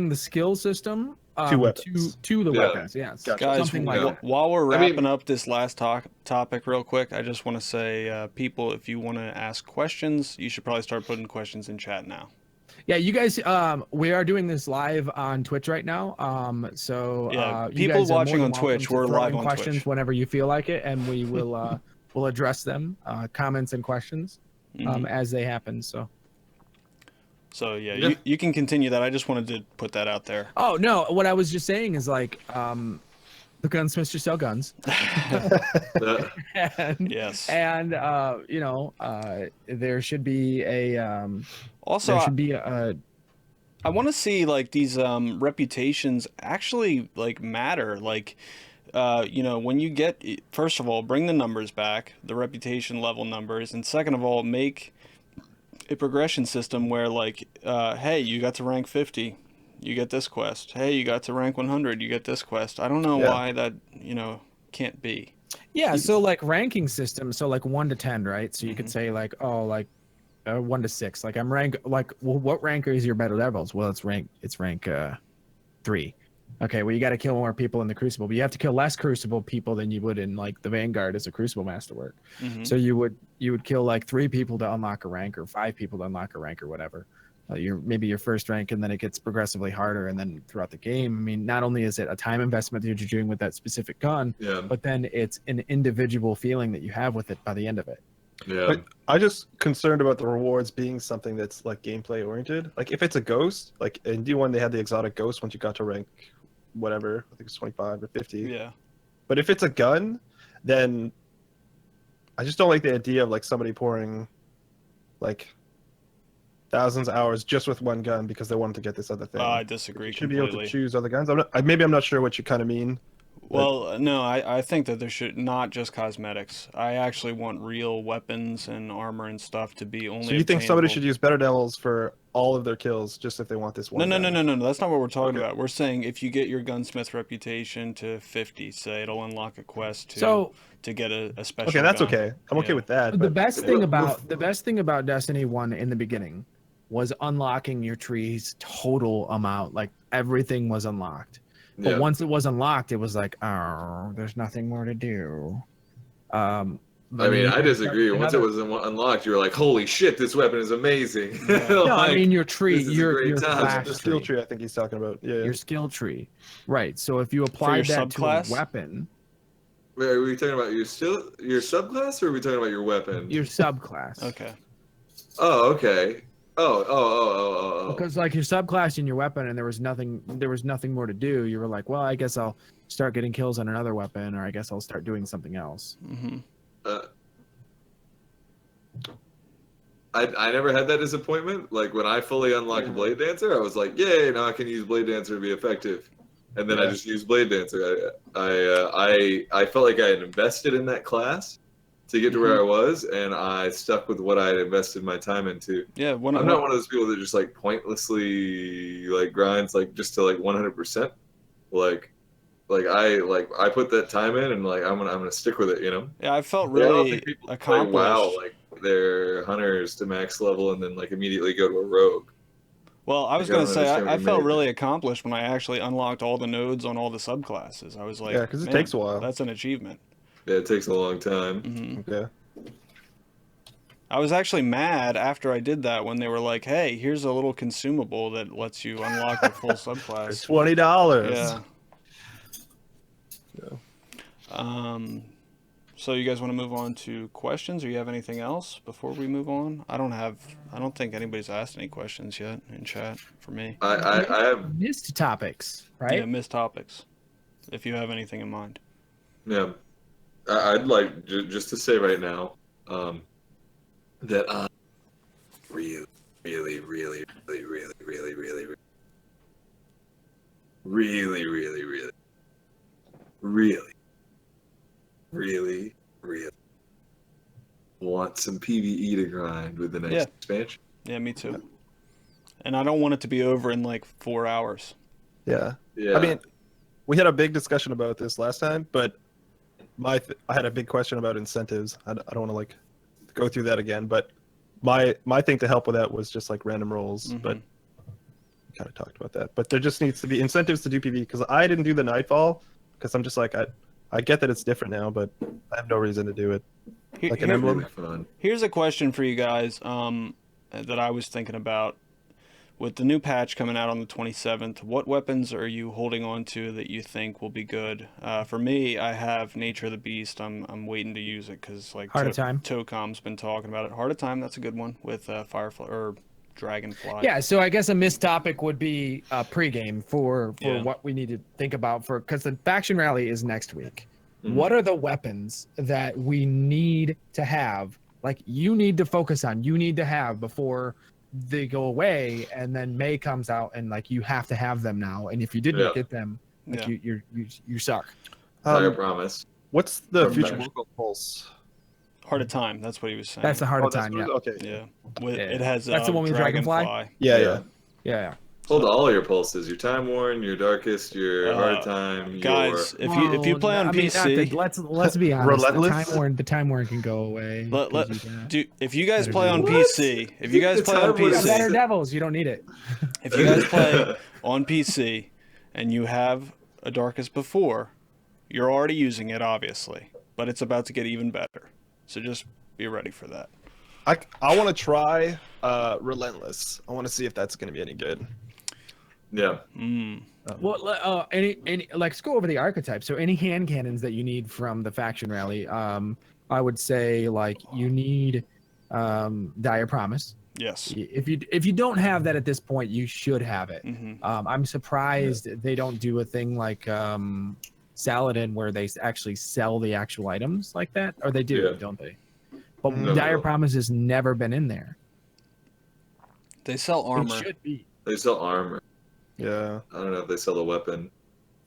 the skill system To weapons. to the Yeah. weapons, yes. Gotcha. Guys, Something like that. while we're I mean- wrapping up this last topic real quick, I just want to say, people, if you want to ask questions, you should probably start putting questions in chat now. Yeah, you guys, we are doing this live on Twitch right now. So Yeah, you people guys are more watching than on welcome Twitch, to we're throw live in on questions Twitch. whenever you feel like it, and we will we'll address them, comments and questions as they happen. So yeah, Yeah. You can continue that. I just wanted to put that out there. Oh no, what I was just saying is like the gunsmiths should sell guns. and, Yes. And there should be Also, there should be a I want to see like these reputations actually like matter. Like, when you get, first of all, bring the numbers back, the reputation level numbers, and second of all, make a progression system where like, hey, you got to rank 50, you get this quest. Hey, you got to rank 100, you get this quest. I don't know why that can't be. Yeah, so like ranking system, so like 1 to 10, right? So you could say like, 1 to 6. Like I'm rank, like, well, what rank is your battle levels? Well, it's rank 3. Okay, well you got to kill more people in the Crucible, but you have to kill less Crucible people than you would in like the Vanguard as a Crucible Masterwork. So you would kill like 3 people to unlock a rank, or 5 people to unlock a rank, or whatever. Maybe your first rank, and then it gets progressively harder, and then throughout the game. I mean, not only is it a time investment that you're doing with that specific gun, but then it's an individual feeling that you have with it by the end of it. Yeah. But I'm just concerned about the rewards being something that's like gameplay oriented. Like if it's a ghost, like in D1 they had the exotic ghost once you got to rank whatever, I think it's 25 or 50. Yeah. But if it's a gun, then I just don't like the idea of like somebody pouring like thousands of hours just with one gun because they wanted to get this other thing. I disagree You should completely. be able to choose other guns. Maybe I'm not sure what you kind of mean. Well, no, I think that there should not just cosmetics. I actually want real weapons and armor and stuff to be only. So you think somebody obtainable. should use Better Devils for all of their kills just if they want this one? No, gun? no. That's not what we're talking Okay. about. We're saying if you get your gunsmith reputation to 50, say, it'll unlock a quest So to get a special. Okay, that's gun. okay. I'm okay Yeah. with that. the But best thing about Destiny 1 in the beginning was unlocking your tree's total amount. Like everything was unlocked. But Yeah. once it was unlocked, it was like, oh, there's nothing more to do. I mean, I disagree. Once it was unlocked, you were like, "Holy shit, this weapon is amazing!" No, I mean your tree, this is a your great time. class the skill tree, tree, I think he's talking about. Yeah. your skill tree, right? So if you applied your that to a subclass? weapon, Wait, are we talking about your subclass, or are we talking about your weapon? your subclass. Okay. Oh, okay. Oh. Because like your subclass and your weapon, and there was nothing more to do. You were like, well, I guess I'll start getting kills on another weapon, or I guess I'll start doing something else. Mm-hmm. I never had that disappointment. Like when I fully unlocked Blade Dancer, I was like, "Yay! Now I can use Blade Dancer to be effective." And then I just used Blade Dancer. I felt like I had invested in that class to get to where I was, and I stuck with what I had invested my time into. Yeah. I'm not one of those people that just like pointlessly like grinds like just to like 100%. I put that time in, and like I'm gonna stick with it. You know. Yeah, I felt Yeah, I don't really think people accomplished. play WoW like they're hunters to max level and then like immediately go to a rogue. Well, I was Like, I going don't to say, understand what I you felt mean. really accomplished when I actually unlocked all the nodes on all the subclasses. I was like, Yeah, 'cause it "Man, takes a while." That's an achievement. Yeah, it takes a long time. Hmm. Okay. I was actually mad after I did that when they were like, hey, here's a little consumable that lets you unlock a full For subclass. $20. Yeah. Yeah. So you guys want to move on to questions, or you have anything else before we move on? I don't think anybody's asked any questions yet in chat for me. I have Missed topics, right? Yeah, missed topics. If you have anything in mind. yeah. I'd like just to say right now that I really want some PvE to grind with the next Yeah. expansion. Yeah, me too. And I don't want it to be over in like 4 hours. Yeah. Yeah. I mean, we had a big discussion about this last time, but I had a big question about incentives. I don't want to like go through that again, but my thing to help with that was just like random rolls, but we kind of talked about that. But there just needs to be incentives to do PvE because I didn't do the Nightfall because I'm just like I get that it's different now, but I have no reason to do it. Like an Emblem. really fun. Here's a question for you guys that I was thinking about. With the new patch coming out on the 27th, what weapons are you holding on to that you think will be good? For me, I have Nature of the Beast. I'm waiting to use it because like Heart of Time. Tocom's been talking about it. Heart of Time, that's a good one with Firefly or Dragonfly. Yeah, so I guess a missed topic would be pregame for Yeah. what we need to think about for because the faction rally is next week. Mhm. What are the weapons that we need to have? Like you need to focus on, you need to have before they go away, and then May comes out, and like you have to have them now. And if you didn't Yeah. get them, like Yeah. you suck. I promise. What's the From future Bash. world pulse? Heart of Time, that's what he was saying. That's the heart of that's time. what Yeah. it- Okay. Yeah. With, Yeah. It has That's the one with Dragonfly? Yeah, Yeah. yeah. Yeah. Hold all your pulses, your Time Worn, your Darkest, your Hard Time, Guys, if you play on PC, let's be honest. Relentless? The time worn can go away. if you guys play on What? PC, if you guys The play on Time Worn is- Better PC, Devils, you don't need it. if you guys play on PC and you have a Darkest before, you're already using it, obviously, but it's about to get even better. So just be ready for that. I want to try Relentless. I want to see if that's going to be any good. Yeah. Well, any let's go over the archetypes. So any hand cannons that you need from the faction rally, I would say like you need Dire Promise. Yes. If you don't have that at this point, you should have it. I'm surprised they don't do a thing like Saladin where they actually sell the actual items like that, or they do, Yeah. don't they? But No, Dire no. Promise has never been in there. They sell They armor. should be. They sell armor. Yeah. I don't know if they sell a weapon.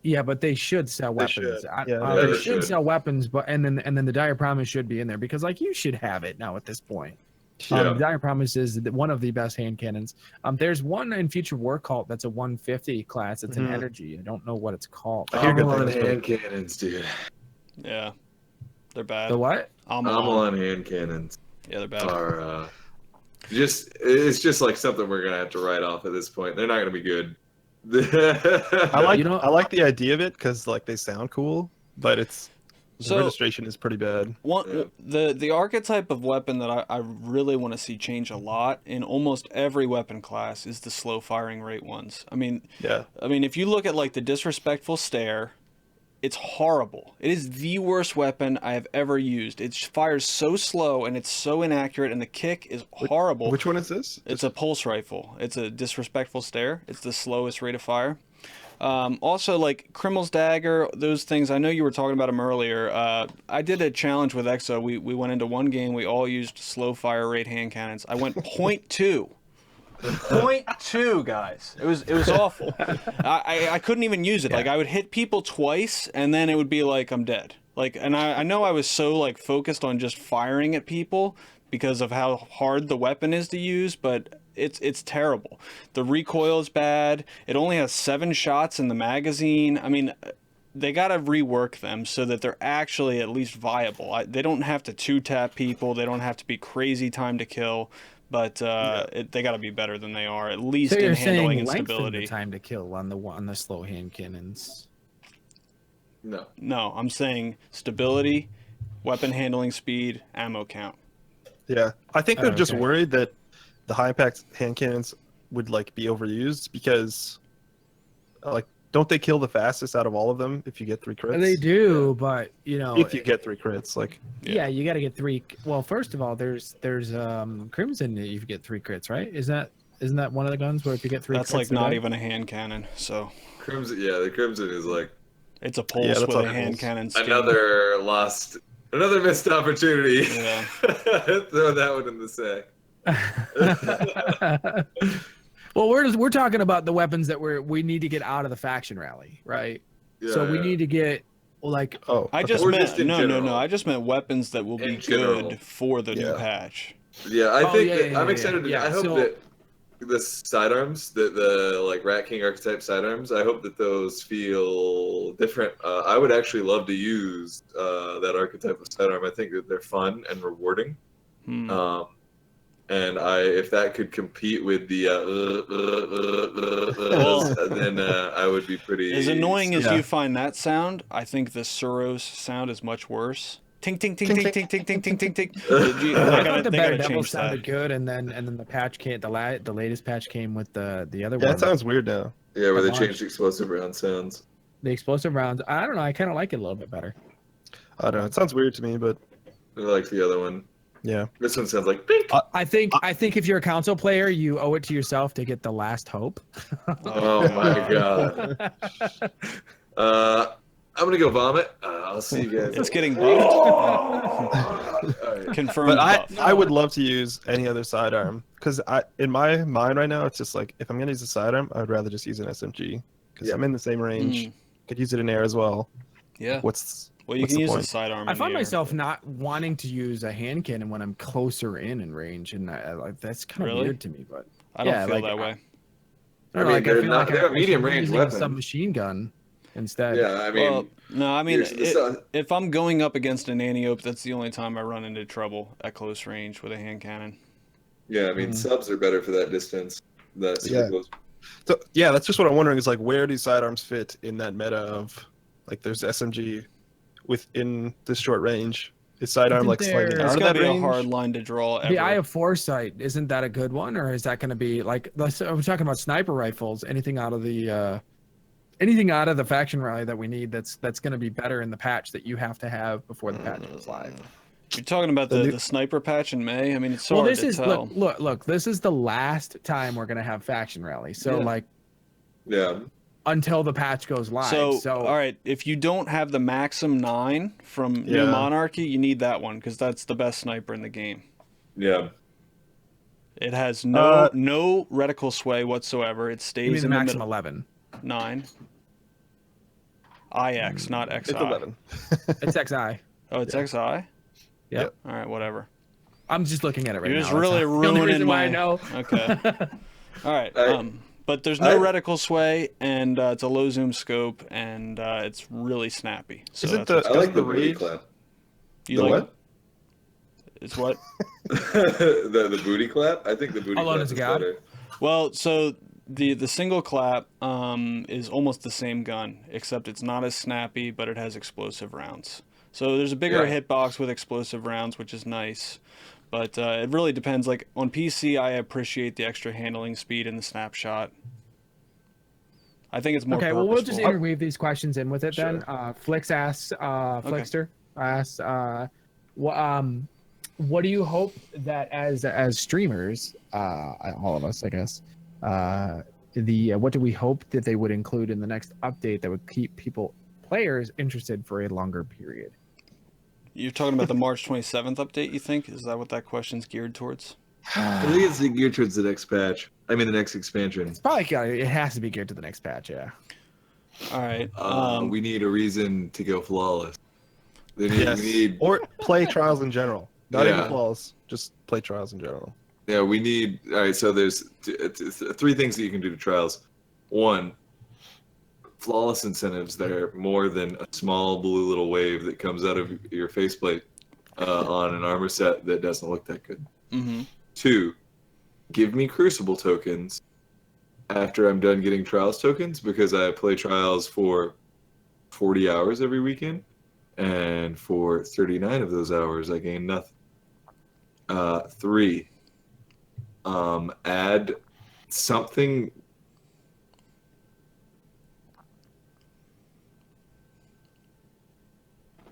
Yeah, but they should sell They weapons. should. Yeah, They they should should. sell weapons, but and then the dire promise should be in there because like you should have it now at this point. Yeah. Dire promise is one of the best hand cannons. There's one in Future War Cult that's a 150 class. It's an Mhm. energy. I don't know what it's called. I hear good Amalon things, but- hand cannons, dude. Yeah, they're bad. The what? Amalon. Amalon hand cannons Yeah, they're bad. are it's just like something we're gonna have to write off at this point. They're not gonna be good. I like You know- I like the idea of it because like they sound cool, but it's the So- registration is pretty bad. The archetype of weapon that I really want to see change a lot in almost every weapon class is the slow firing rate ones. I mean, Yeah. if you look at like the disrespectful stare, it's horrible. It is the worst weapon I have ever used. It fires so slow and it's so inaccurate, and the kick is horrible. Which one is this? It's a pulse rifle. It's a disrespectful stare. It's the slowest rate of fire. Also, like Criminal's Dagger, those things. I know you were talking about them earlier. I did a challenge with Exo. We went into one game. We all used slow fire rate hand cannons. I went 0.2. 0.2, guys. It was awful. I couldn't even use it. Like I would hit people twice, and then it would be like I'm dead. Like, and I know I was so like focused on just firing at people because of how hard the weapon is to use, but it's terrible. The recoil is bad. It only has 7 shots in the magazine. I mean, they got to rework them so that they're actually at least viable. They don't have to 2-tap people. They don't have to be crazy time to kill, but they got to be better than they are, at least So you're in handling saying and lengthen stability. the time to kill on the slow hand cannons. No. No, I'm saying stability, weapon handling speed, ammo count. Yeah. I think they're just Okay. worried that the high impact hand cannons would like be overused because like don't they kill the fastest out of all of them if you get 3 crits? They do, but you know, If you get 3 crits, like yeah, you got to get 3. Well, first of all, there's Crimson. You get 3 crits, right? Isn't that one of the guns where if you get 3 That's crits, like they're not dead? even a hand cannon, so Crimson, yeah, the Crimson is like it's a pulse Yeah, that's with all a it hand is. cannon. sting. another missed opportunity. Yeah. Throw that one in the sack. Well, we're talking about the weapons that we need to get out of the faction rally, right? So we need to get like oh, I okay. just Or meant just in no. general. I just meant weapons that will be In general. good for the new Yeah. patch. Yeah, I Oh, think yeah, that yeah, I'm yeah, excited. yeah. I hope So- that the sidearms, the like Rat King archetype sidearms, I hope that those feel different. I would actually love to use that archetype of sidearm. I think that they're fun and rewarding. Hmm. And if that could compete with the then I would be pretty. As annoying as Yeah. you find that sound, I think the Suros sound is much worse. Ting ting ting ting ting ting ting ting ting ting. I They thought gotta the Better Devil change sounded that. good, and then the patch came. The latest patch came with the other Yeah, one. that sounds weird now. Yeah, where they Launch. changed explosive round sounds. The explosive rounds. I don't know. I kind of like it a little bit better. I don't know. It sounds weird to me, but I like the other one. yeah. This one sounds like pink. I think if you're a console player, you owe it to yourself to get the last hope. Oh my god. I'm gonna go vomit. I'll see you guys. It's getting buffed. All right. Confirmed But buff. I would love to use any other sidearm because in my mind right now it's just like if I'm gonna use a sidearm, I would rather just use an SMG because Yeah. I'm in the same range. Mm. Could use it in air as well. Yeah. What's Well, you what's can the use a point? sidearm. I in find the air. myself not wanting to use a hand cannon when I'm closer in range, and like that's kind of Really? weird to me. But I don't yeah, feel like, that way. I don't know, I mean, like, I they're feel not- like they're I a medium should be range using weapon. a submachine gun instead. Yeah, I mean, Well, no, I mean, here's the if I'm going up against an anti-ope, that's the only time I run into trouble at close range with a hand cannon. yeah, I mean, Mm. subs are better for that distance. That's Yeah. So yeah, that's just what I'm wondering is like where do sidearms fit in that meta of like there's SMG within this short range. Is sidearm Isn't like there- slightly It's It's out of gonna that be a range? hard line to draw. Ever. The Eye of Foresight, isn't that a good one, or is that going to be like? We're talking about sniper rifles. Anything out of the faction rally that we need that's going to be better in the patch that you have to have before the patch goes live. You're talking about The new- the sniper patch in May. I mean, it's so Well, hard this to is tell. look. This is the last time we're going to have faction rally. So Yeah. like Yeah, until the patch goes live. So, all right, if you don't have the Maxim 9 from New Yeah. Monarchy, you need that one because that's the best sniper in the game. yeah. It has Uh, no reticle sway whatsoever. It You mean stays the in the maximum middle. 11? 9. IX, not XI. It's 11. It's XI. Oh, it's Yeah. XI? Yep. Yep. All right, whatever. I'm just looking at it right You're now. just That's really the only ruining reason why my... I know. Okay. All right. But there's no I- reticle sway, and it's a low zoom scope, and it's really snappy. So Isn't that's the- what's I good. like the the booty read- clap. You The like what? It's what? the booty clap? I think the booty Alone clap as a is god? better. Well, so the single clap is almost the same gun, except it's not as snappy, but it has explosive rounds. So there's a bigger Yeah. hitbox with explosive rounds, which is nice. But it really depends. Like on PC, I appreciate the extra handling speed and the snapshot. I think it's more Okay, purposeful. well, we'll just interweave these questions in with it then. Sure. Flix asks, Flixter asks, what do you hope that as streamers, all of us, I guess, what do we hope that they would include in the next update that would keep players interested for a longer period? You're talking about the March 27th update, you think? Is that what that question's geared towards? I think it's geared towards the next patch. I mean, the next expansion. It's probably it has to be geared to the next patch, yeah. All right. We need a reason to go flawless. We Yes. need, Or play trials in general. Not Yeah. even flaws, just play trials in general. yeah, we need. All right, so there's three things that you can do to trials. One, flawless incentives that are more than a small blue little wave that comes out of your faceplate on an armor set that doesn't look that good. Mm-hmm. Two, give me Crucible tokens after I'm done getting Trials tokens because I play Trials for 40 hours every weekend, and for 39 of those hours I gain nothing. Three, add something.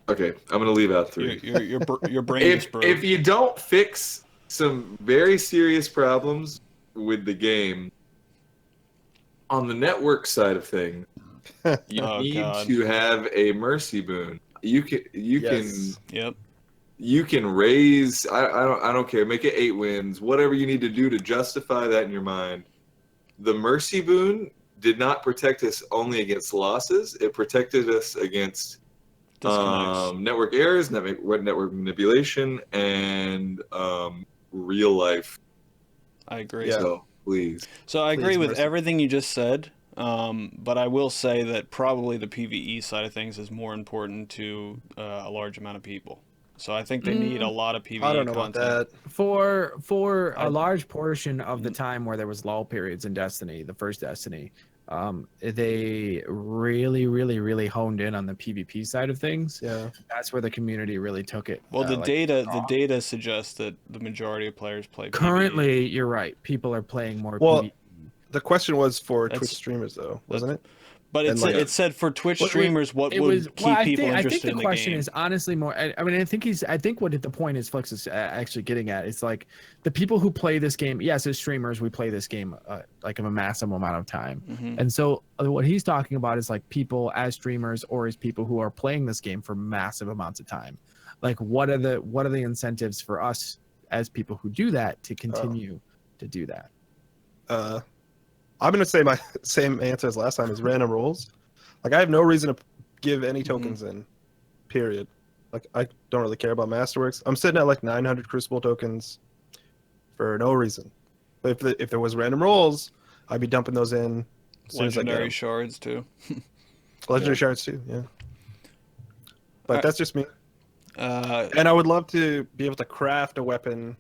Okay, I'm gonna leave out three. Your brain is broke. If you don't fix some very serious problems with the game on the network side of things, you Oh, need God. to have a mercy boon. You Yes. Yep. can raise. I don't care. Make it 8 wins. Whatever you need to do to justify that in your mind. The mercy boon did not protect us only against losses. It protected us against Disconnects. network errors, network manipulation, and real life. I agree. Yeah. So please, So I Please, agree with Mercy. everything you just said, but I will say that probably the PvE side of things is more important to a large amount of people. So I think they need a lot of PvE I don't know about content. that. For I- a large portion of the time where there was lull periods in Destiny, the first Destiny, they really honed in on the PvP side of things. Yeah. That's where the community really took it. Well, the like, data suggests that the majority of players play PvE. currently, you're right. People are playing more Well, PvE. The question was for That's- Twitch streamers, though, wasn't it? But And, it like- said for Twitch What- streamers, what It would was keep well, people I think interested the in the question game? is honestly more. I mean, I think what the point is, Flex is actually getting at. It's like the people who play this game. Yes, as streamers, we play this game like a massive amount of time. Mhm. And so what he's talking about is like people as streamers or as people who are playing this game for massive amounts of time. Like what are the incentives for us as people who do that to continue to do that? I'm gonna say my same answer as last time is random rolls. Like I have no reason to give any tokens in, period. Like I don't really care about Masterworks. I'm sitting at like 900 Crucible tokens for no reason. But if there was random rolls, I'd be dumping those in. As soon as I get Legendary 'em. shards too. Legendary shards too, yeah. But Alright. that's just me. Uh, And I would love to be able to craft a weapon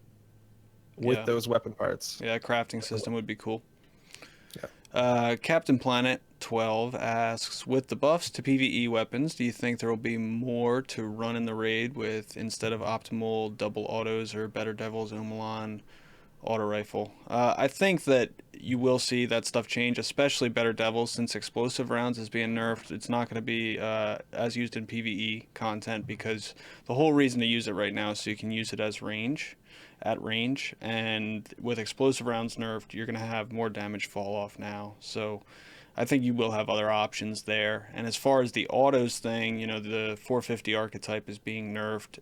with Yeah. those weapon parts. yeah, crafting system would be cool. Yeah. Captain Planet 12 asks, with the buffs to PvE weapons, do you think there will be more to run in the raid with instead of optimal double autos or better devils, Umalan, auto rifle? I think that you will see that stuff change, especially better devils, since explosive rounds is being nerfed. It's not going to be as used in PvE content because the whole reason to use it right now is so you can use it as at range, and with explosive rounds nerfed, you're going to have more damage fall off now. So I think you will have other options there. And as far as the autos thing, you know, the 450 archetype is being nerfed,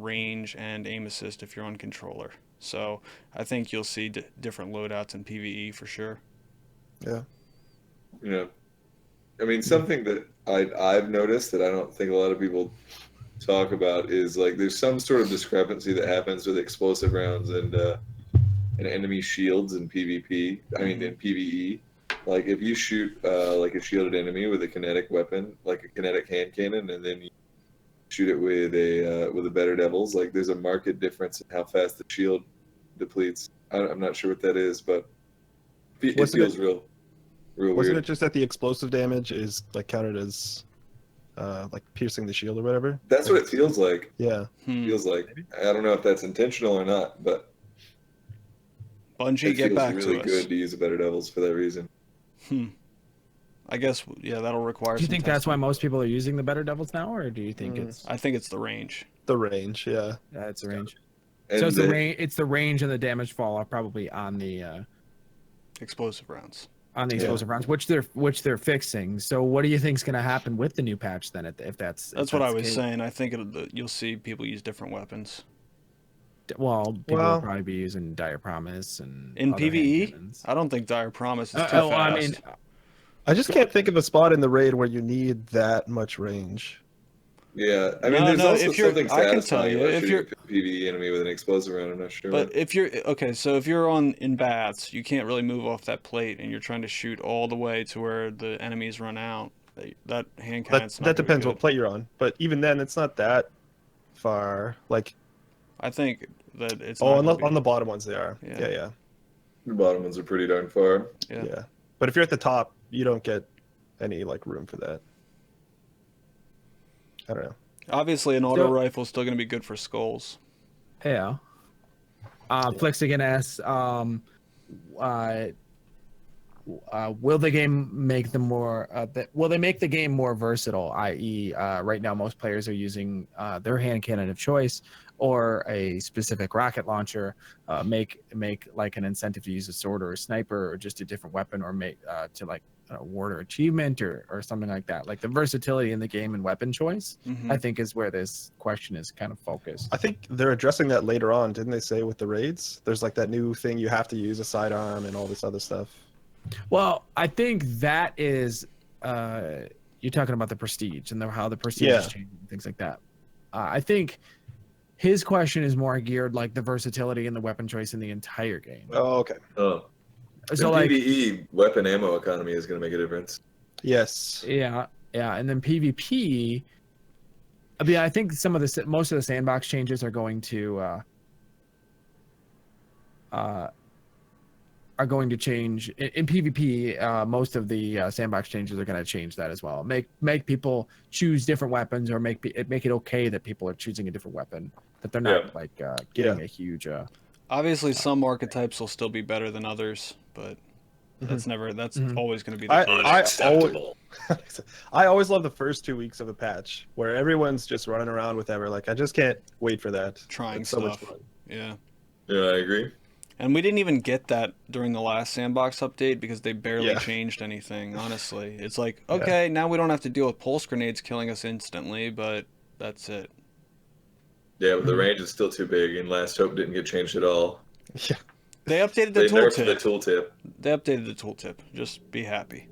range and aim assist if you're on controller. So I think you'll see different loadouts in PvE for sure. Yeah. Yeah. I mean, something that I've noticed that I don't think a lot of people talk about is like there's some sort of discrepancy that happens with explosive rounds and enemy shields in PvP. I mean, in PvE. Like if you shoot like a shielded enemy with a kinetic weapon, like a kinetic hand cannon, and then you shoot it with a better devils, like there's a marked difference in how fast the shield depletes. I'm not sure what that is, but it feels real Wasn't weird. it just that the explosive damage is like counted as like piercing the shield or whatever? That's what it feels like. Yeah. Feels like. I don't know if that's intentional or not, but Bungie, it get feels back really to us. good to use a better devils for that reason. I guess, yeah, that'll require. Do you some think that's why testing. most people are using the better devils now, or do you think it's I think it's the range. The range, yeah. it's the range? And So it's the range and the damage fall off probably on the Explosive rounds. explosive rounds, which they're fixing. So what do you think's going to happen with the new patch then? If that's What I the was case? saying. I think you'll see people use different weapons. Well, people Well- will probably be using Dire Promise and In other hand PvE, cannons. I don't think Dire Promise is too fast. I mean, I just can't think of a spot in the raid where you need that much range. yeah, I mean, No, there's no, also if you're- something I can tell satisfying you, about if shooting you're- a PvE enemy with an explosive round. I'm not sure. but if you're okay, so if you're in baths, you can't really move off that plate, and you're trying to shoot all the way to where the enemies run out. That hand cannon's not That gonna be depends good. what plate you're on. But even then, it's not that far. Like, I think that it's. on not gonna the be- bottom ones they are. Yeah. Yeah. the bottom ones are pretty darn far. Yeah. But if you're at the top, you don't get any like room for that. I don't know. Obviously, an auto So- rifle is still going to be good for skulls. yeah. Flixigan asks, will the game make them more? Will they make the game more versatile? I.e., right now most players are using their hand cannon of choice or a specific rocket launcher. Make like an incentive to use a sword or a sniper or just a different weapon, or make to like award or achievement or something like that. Like the versatility in the game and weapon choice, I think, is where this question is kind of focused. I think they're addressing that later on, didn't they say with the raids? There's like that new thing you have to use a sidearm and all this other stuff. Well, I think that is you're talking about the prestige and how the prestige is changing and things like that. I think his question is more geared like the versatility and the weapon choice in the entire game. Oh, okay. Oh, So in like PvE, weapon ammo economy is going to make a difference. Yes. yeah, and then PvP. I mean, I think most of the sandbox changes are going to change in PvP. Most of the sandbox changes are going to change that as well. Make people choose different weapons, or make it okay that people are choosing a different weapon, that they're not getting a huge. Obviously, some archetypes will still be better than others, but that's always going to be the case. I always love the first 2 weeks of a patch where everyone's just running around with whatever. Like, I just can't wait for that. Trying It's so much stuff. fun. Yeah. Yeah, I agree. And we didn't even get that during the last sandbox update because they barely Yeah. changed anything, honestly. It's like, okay, now we don't have to deal with pulse grenades killing us instantly, but that's it. Yeah, but the range is still too big, and Last Hope didn't get changed at all. Yeah. They updated They the nerfed the tooltip. tooltip. They updated the tooltip. Just be happy.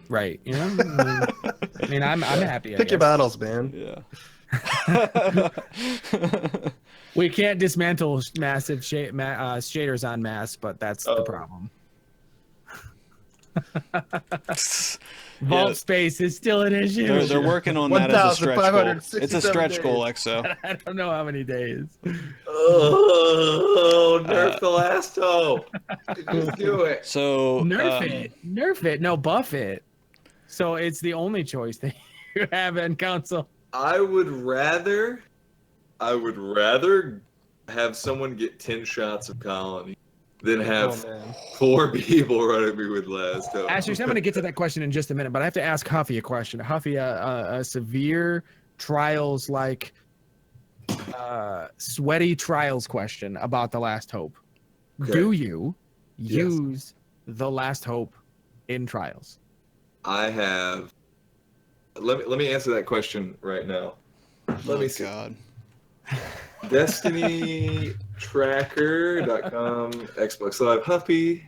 Right. You know. I mean, I'm happy. I Pick your guess. battles, man. Yeah. We can't dismantle massive shaders on mass, but that's the problem. Vault space is still an issue. They're working on that as a stretch goal. 1,567 It's a stretch goal, days. XO. I don't know how many days. Oh, nerf the Last Hope. Just do it. So Nerf it. No, buff it. So it's the only choice that you have in console. I would rather have someone get 10 shots of Colony than have 4 people running me with Last Hope. Asher, I'm going to get to that question in just a minute, but I have to ask Huffy a question. Huffy, a severe trials like sweaty trials question about the Last Hope. Okay. Do you use the Last Hope in trials? I have. Let me answer that question right now. Let me see. God. DestinyTracker.com, Xbox Live Huffy,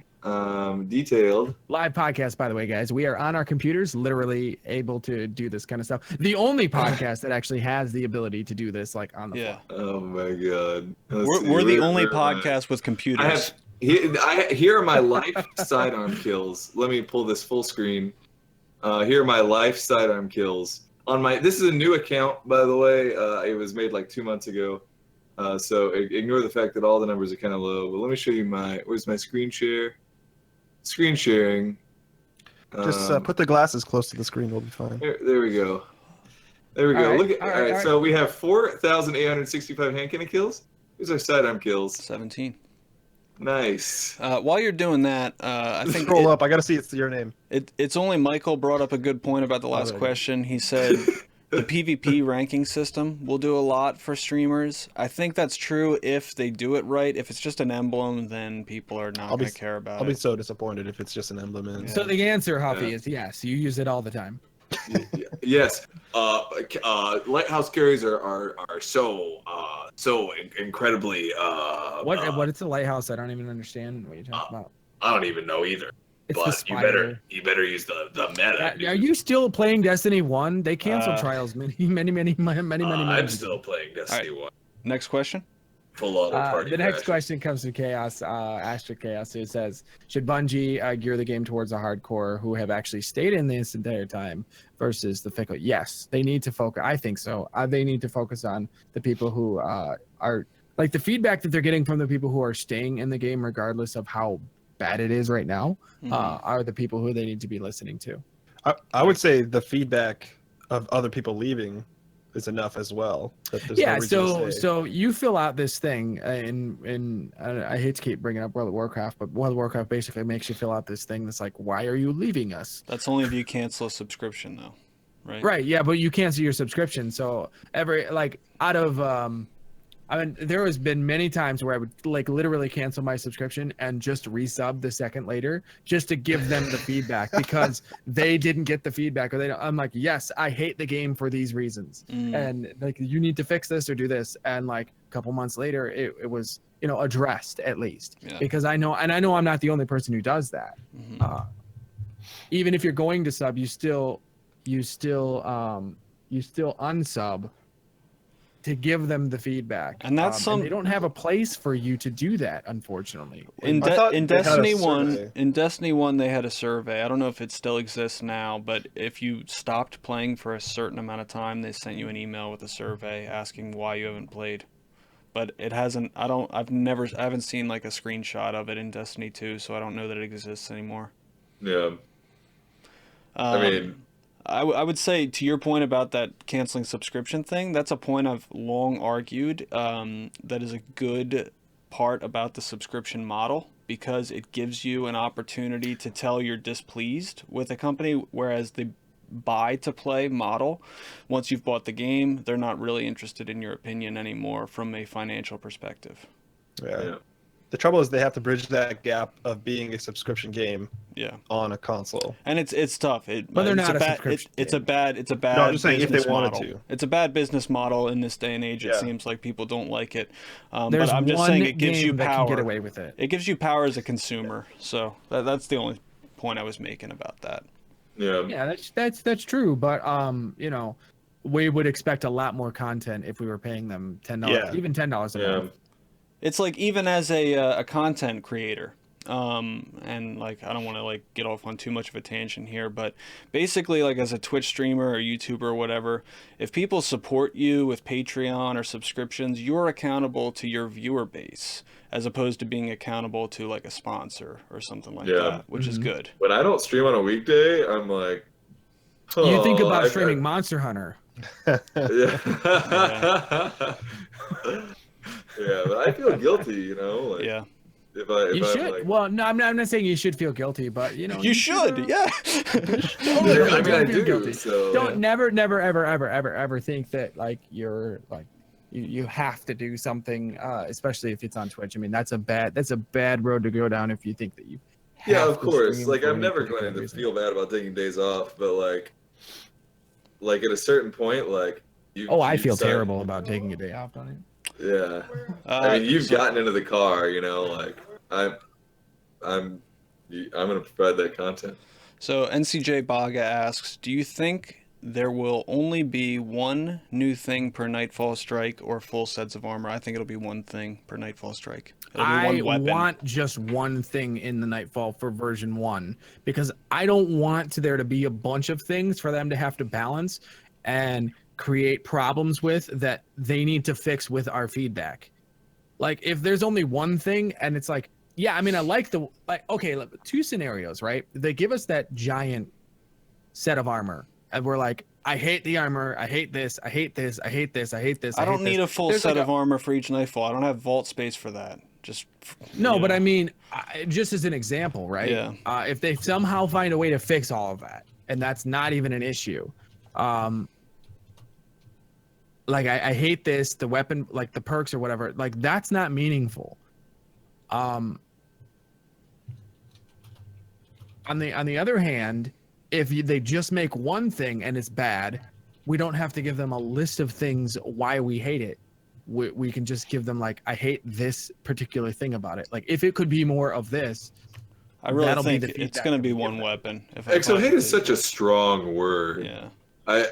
detailed. Live podcast, by the way, guys. We are on our computers, literally able to do this kind of stuff. The only podcast that actually has the ability to do this, like on the Yeah. fly. Oh my god. Let's see, We're the where- only where am I? podcast with computers. I have here are my life sidearm kills. Let me pull this full screen. Here are my life sidearm kills. This is a new account, by the way. It was made like 2 months ago. So ignore the fact that all the numbers are kind of low. But let me show you where's my screen share? Screen sharing. Just put the glasses close to the screen. We'll be fine. There we go. There we go. All right, Look at all all right, right. all right. So we have 4,865 hand cannon kills. Here's our sidearm kills. 17. Nice. While you're doing that, I think Scroll up. I gotta see it's your name. it's only Michael brought up a good point about the last there you go. question. He said the PvP ranking system will do a lot for streamers. I think that's true if they do it right. If it's just an emblem, then people are not I'll going be- to care about I'll be it. so disappointed if it's just an emblem. And So the answer, Huffy, Yeah. is yes. You use it all the time. Yes. Lighthouse carriers are so incredibly. What it's a lighthouse? I don't even understand what you're talking about. I don't even know either. It's the But spider. you better use the meta. Are you still playing Destiny 1? They canceled Uh, trials many months I'm ago. still playing Destiny 1. Next question. Full auto party. The next crash. question comes from Chaos, Astra Chaos, who says, should Bungie gear the game towards a hardcore who have actually stayed in this entire time versus the fickle? Yes, they need to focus. I think so. They need to focus on the people who are like the feedback that they're getting from the people who are staying in the game, regardless of how bad it is right now, are the people who they need to be listening to. I would say the feedback of other people leaving is enough as well. That there's no Yeah, reason to stay. so you fill out this thing, and I hate to keep bringing up World of Warcraft, but World of Warcraft basically makes you fill out this thing that's like, why are you leaving us? That's only if you cancel a subscription, though, right? Right, yeah, but you cancel your subscription. So out of I mean, there has been many times where I would like literally cancel my subscription and just resub the second later just to give them the feedback because they didn't get the feedback or they don't. I'm like, yes, I hate the game for these reasons, and like you need to fix this or do this. And like a couple months later, it was addressed at least because I know I'm not the only person who does that. Even if you're going to sub, you still unsub to give them the feedback, And that's and they don't have a place for you to do that, unfortunately. In, I thought in they had a Destiny 1, survey. in Destiny 1 they had a survey. I don't know if it still exists now, but if you stopped playing for a certain amount of time, they sent you an email with a survey asking why you haven't played. But it hasn't I haven't seen like a screenshot of it in Destiny 2, so I don't know that it exists anymore. Yeah. I mean, I would say to your point about that canceling subscription thing, that's a point I've long argued that is a good part about the subscription model because it gives you an opportunity to tell you're displeased with a company, whereas the buy to play model, once you've bought the game, they're not really interested in your opinion anymore from a financial perspective. yeah. The trouble is they have to bridge that gap of being a subscription game Yeah, on a console. and it's tough. But they're it's not a bad, subscription it's a bad No, I'm just saying if they business wanted model. to. It's a bad business model in this day and age. It Yeah. seems like people don't like it. There's but I'm just one saying it gives game you that power. can get away with it. It gives you power as a consumer. So that's the only point I was making about that. Yeah. Yeah, that's true, but we would expect a lot more content if we were paying them $10, Yeah. even $10 a Yeah. month. It's like even as a content creator, and like I don't want to like get off on too much of a tangent here, but basically like as a Twitch streamer or YouTuber or whatever, if people support you with Patreon or subscriptions, you're accountable to your viewer base as opposed to being accountable to like a sponsor or something like Yeah. that, which is good. When I don't stream on a weekday, I'm like, You think about I- streaming Monster Hunter. Yeah. Yeah, but I feel guilty, like Yeah, if You I'm should. like, Well, no, I'm not saying you should feel guilty, but you should. Yeah. I mean, I feel do. So Don't never ever think that like you're like you have to do something, especially if it's on Twitch. I mean, that's a bad road to go down if you think that you Yeah, have of to course. stream Like, for I'm any never particular going to reason. feel bad about taking days off, but like at a certain point, like you. Oh, I you feel start- terrible about taking a day off on it. Yeah, I mean, you've so- gotten into the car, you know. Like, I'm gonna provide that content. So NCJ Baga asks, do you think there will only be one new thing per Nightfall Strike or full sets of armor? I think it'll be one thing per Nightfall Strike. It'll be I one weapon. want just one thing in the Nightfall for version 1 because I don't want there to be a bunch of things for them to have to balance and create problems with that they need to fix with our feedback. Like if there's only one thing and it's like, yeah, I mean, I like okay, look, 2 scenarios, right? They give us that giant set of armor and we're like, I hate the armor. I hate this. I hate this. I hate this. I hate this. I don't need a full There's set like of armor for each Nightfall. I don't have vault space for that. Just No, you but know. I mean, just as an example, right? Yeah. If they somehow find a way to fix all of that, and that's not even an issue, like I hate this, the weapon, like the perks or whatever, like that's not meaningful. On the other hand, if they just make one thing and it's bad, we don't have to give them a list of things why we hate it. We can just give them like, I hate this particular thing about it. Like if it could be more of this, I really that'll be think the it's feedback going to that be we one give them. weapon. If I Exo hate find is such a strong word. Yeah. Why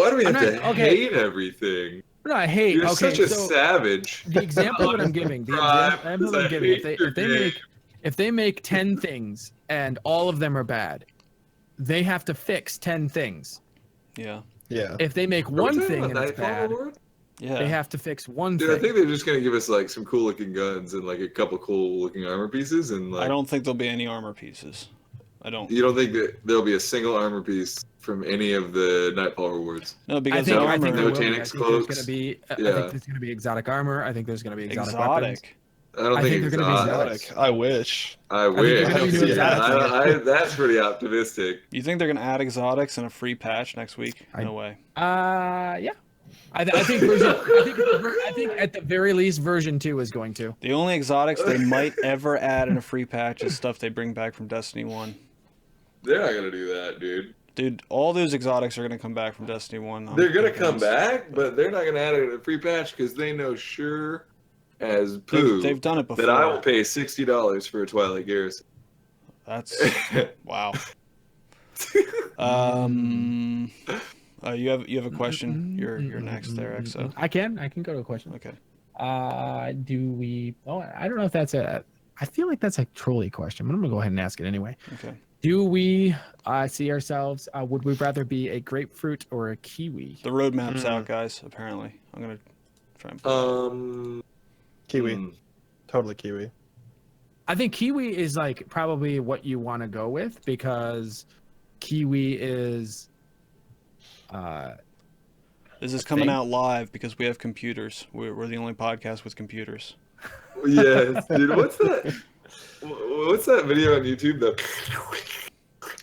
do we have I'm to not- okay. hate everything? No, I hate. You're okay, such a so savage. the example that I'm giving, if they make 10 things and all of them are bad, they have to fix 10 things. Yeah. Yeah. If they make Are we one talking thing about and it's Nightfall bad, Reward? Yeah. they have to fix one Dude, I thing. think they're just gonna give us like some cool looking guns and like a couple cool looking armor pieces and like. I don't think there'll be any armor pieces. I don't. You don't think that there'll be a single armor piece from any of the Nightfall rewards? No, I because think, the I armor think there will be. I Titanic think there's cloaks. gonna be. I Yeah. think there's gonna be exotic armor. I think there's gonna be exotic weapons. exotic. I don't I think, think they're gonna be exotic. I wish. I think wish. they're gonna be new exotics. That's pretty optimistic. You think they're gonna add exotics in a free patch next week? No way. Yeah. I think version. I think at the very least, version 2 is going to. The only exotics they might ever add in a free patch is stuff they bring back from Destiny 1. They're not gonna do that, dude. Dude, all those exotics are gonna come back from Destiny 1. They're gonna come convinced. back, but they're not gonna add it in a free patch because they know sure as poo They've done it before. that I will pay $60 for a Twilight Garrison. That's wow. You have a question. You're next there, Exo. I can go to a question. Okay. Do we? Oh, I don't know if that's a. I feel like that's a trolley question, but I'm gonna go ahead and ask it anyway. Okay. Do we see ourselves? Would we rather be a grapefruit or a kiwi? The roadmap's out, guys. Apparently, I'm gonna try and. Put Kiwi. Totally kiwi. I think kiwi is like probably what you want to go with because kiwi is. This is coming thing? out live because we have computers. We're the only podcast with computers. Yes, dude. What's that? What's that video on YouTube?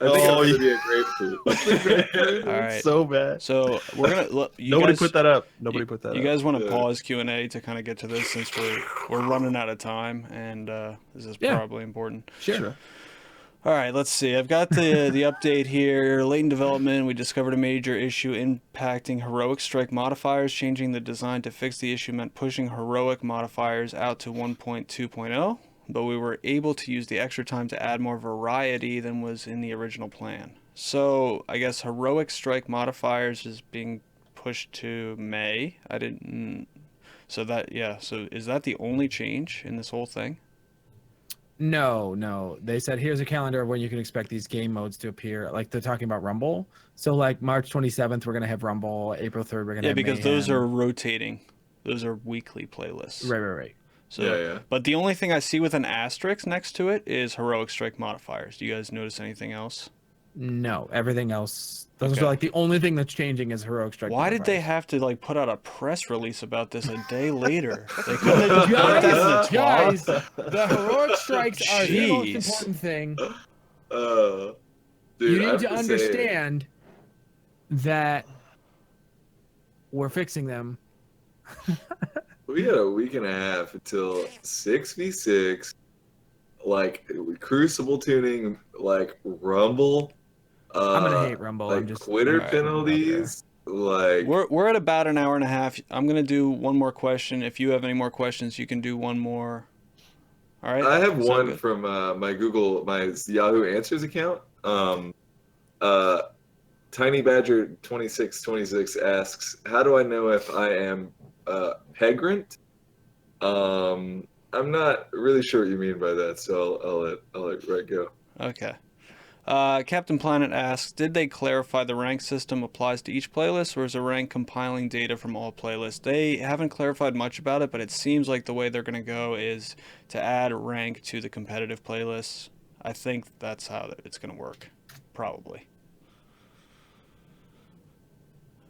I think I'm gonna be a grapefruit. All right. So bad. So we're gonna look. Nobody put that up. Nobody put that You up. guys want to Yeah. pause Q&A to kind of get to this since we're running out of time and this is Yeah. probably important. Sure. All right, let's see. I've got the update here. Late in development, we discovered a major issue impacting heroic strike modifiers. Changing the design to fix the issue meant pushing heroic modifiers out to 1.2.0, but we were able to use the extra time to add more variety than was in the original plan. So I guess heroic strike modifiers is being pushed to May. I didn't. So is that the only change in this whole thing? No. They said here's a calendar of when you can expect these game modes to appear. Like they're talking about Rumble. So like March 27th, we're gonna have Rumble. April 3rd, we're gonna have Because those Mayhem. are rotating. Those are weekly playlists. Right. So, Yeah. But the only thing I see with an asterisk next to it is heroic strike modifiers. Do you guys notice anything else? No, everything else. Those Okay. are like the only thing that's changing is heroic strike. Why did they modifiers. have to like put out a press release about this a day later? They couldn't have just put that in the Guys, twat? the heroic strikes are the most Jeez. important thing. Dude, You need I'm to just understand that we're fixing them. We got a week and a half until 6v6 like Crucible tuning, like Rumble. I'm gonna hate Rumble. Like I'm just quitter Alright. penalties. Like We're at about an hour and a half. I'm gonna do one more question. If you have any more questions, you can do one more. All right. I have Sound one good? from my Yahoo Answers account. Uh, Tiny Badger 2626 asks, "How do I know if I am pegrant?" I'm not really sure what you mean by that, so I'll let Red go. Okay. Captain Planet asks, did they clarify the rank system applies to each playlist, or is a rank compiling data from all playlists? They haven't clarified much about it, but it seems like the way they're going to go is to add rank to the competitive playlists. I think that's how it's going to work, probably.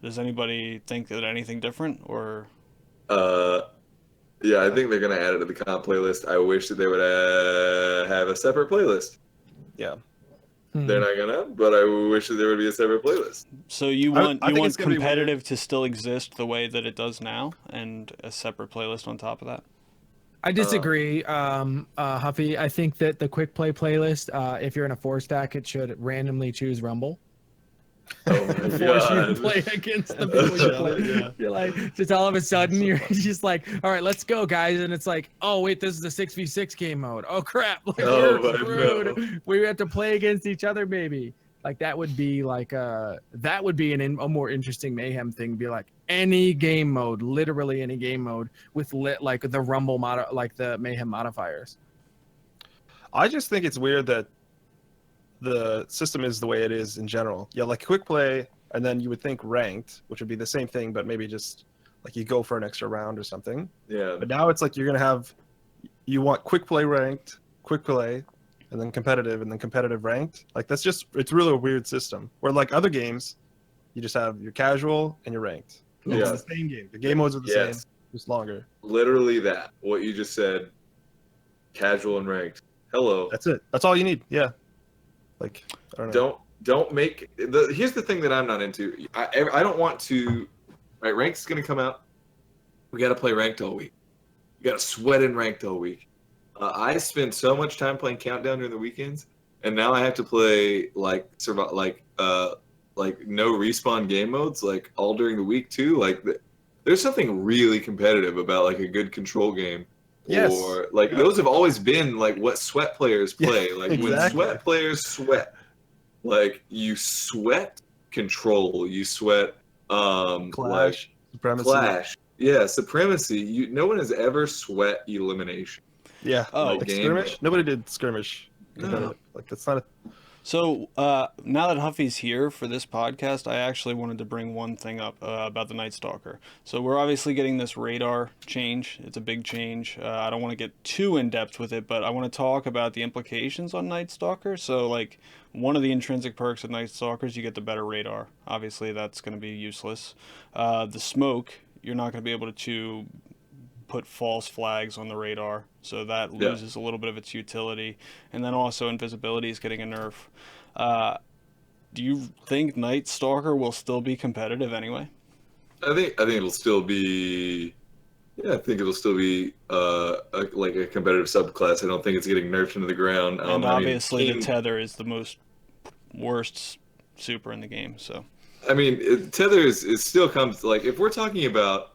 Does anybody think that anything different, or? Yeah, I think they're gonna add it to the comp playlist. I wish that they would have a separate playlist. Yeah. They're not gonna, but I wish that there would be a separate playlist. So you I want think it's gonna be weird. competitive to still exist the way that it does now, and a separate playlist on top of that? I disagree, Huffy. I think that the quick play playlist, if you're in a 4-stack, it should randomly choose Rumble. Oh my Force god! you to play against the people you play. Yeah. You're like, just all of a sudden, you're just like, all right, let's go, guys. And it's like, oh, wait, this is a 6v6 game mode. Oh, crap. Like, Oh, we're my screwed. no. We have to play against each other, maybe. Like, that would be like, that would be a more interesting mayhem thing. Be like, any game mode, literally any game mode with like the Rumble like the mayhem modifiers. I just think it's weird that the system is the way it is in general. Yeah, like quick play, and then you would think ranked, which would be the same thing, but maybe just like you go for an extra round or something. Yeah, But now it's like you're gonna have, you want quick play ranked, quick play, and then competitive ranked. Like that's just, it's really a weird system. Where like other games, you just have your casual and your ranked. Yeah. It's the same game. The game modes are the Yes. same, just longer. literally that. What you just said, casual and ranked. Hello. That's it. That's all you need. Yeah. Like I don't know. Don't make here's the thing that I'm not into. I don't want to. Right, ranked gonna come out. We got to play ranked all week. We got to sweat in ranked all week. I spend so much time playing Countdown during the weekends, and now I have to play like no respawn game modes like all during the week too. Like there's something really competitive about like a good control game. Yes. Or like those have always been like what sweat players play. Yeah, like exactly. when sweat players sweat, like you sweat control, you sweat Clash, supremacy. clash. Yeah, supremacy. No one has ever sweat elimination. Yeah. Oh, like game skirmish. mode. Nobody did skirmish. No. Like that's not a. So now that Huffy's here for this podcast, I actually wanted to bring one thing up about the Nightstalker. So we're obviously getting this radar change. It's a big change. I don't want to get too in depth with it, but I want to talk about the implications on Nightstalker. So like one of the intrinsic perks of Nightstalker is you get the better radar. Obviously that's going to be useless. The smoke, you're not going to be able to put false flags on the radar, so that loses a little bit of its utility. And then also invisibility is getting a nerf. Do you think Nightstalker will still be competitive anyway? I think it'll still be. Yeah, I think it'll still be like a competitive subclass. I don't think it's getting nerfed into the ground. And obviously King, the tether is the worst super in the game. So I mean, tether is still comes like if we're talking about.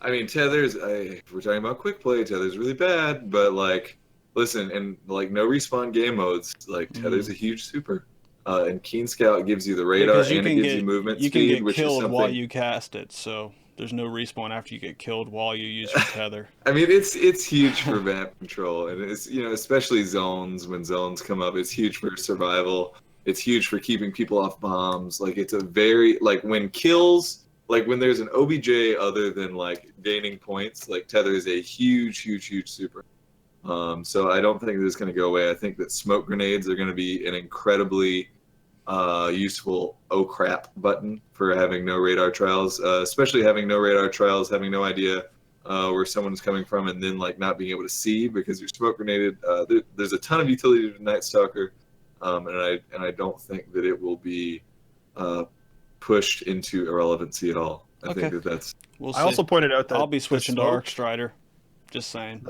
I mean, Tether's. If we're talking about quick play, Tether's really bad. But like, listen, and like no respawn game modes, like Tether's a huge super. And Keen Scout gives you the radar and it gives you movement you speed, can get which is killed something. while you cast it. So there's no respawn after you get killed while you use your tether. I mean, it's huge for map control, and it's especially zones when zones come up. It's huge for survival. It's huge for keeping people off bombs. Like it's a very like when kills. Like when there's an OBJ other than like gaining points, like Tether is a huge super. So I don't think this is going to go away. I think that smoke grenades are going to be an incredibly useful oh crap button for having no radar trials, especially having no radar trials, having no idea where someone's coming from, and then like not being able to see because you're smoke grenaded. There's a ton of utility to Nightstalker, and I don't think that it will be pushed into irrelevancy at all. I think that's. We'll see. I also pointed out that I'll be switching to smoke- Arc Strider. Just saying.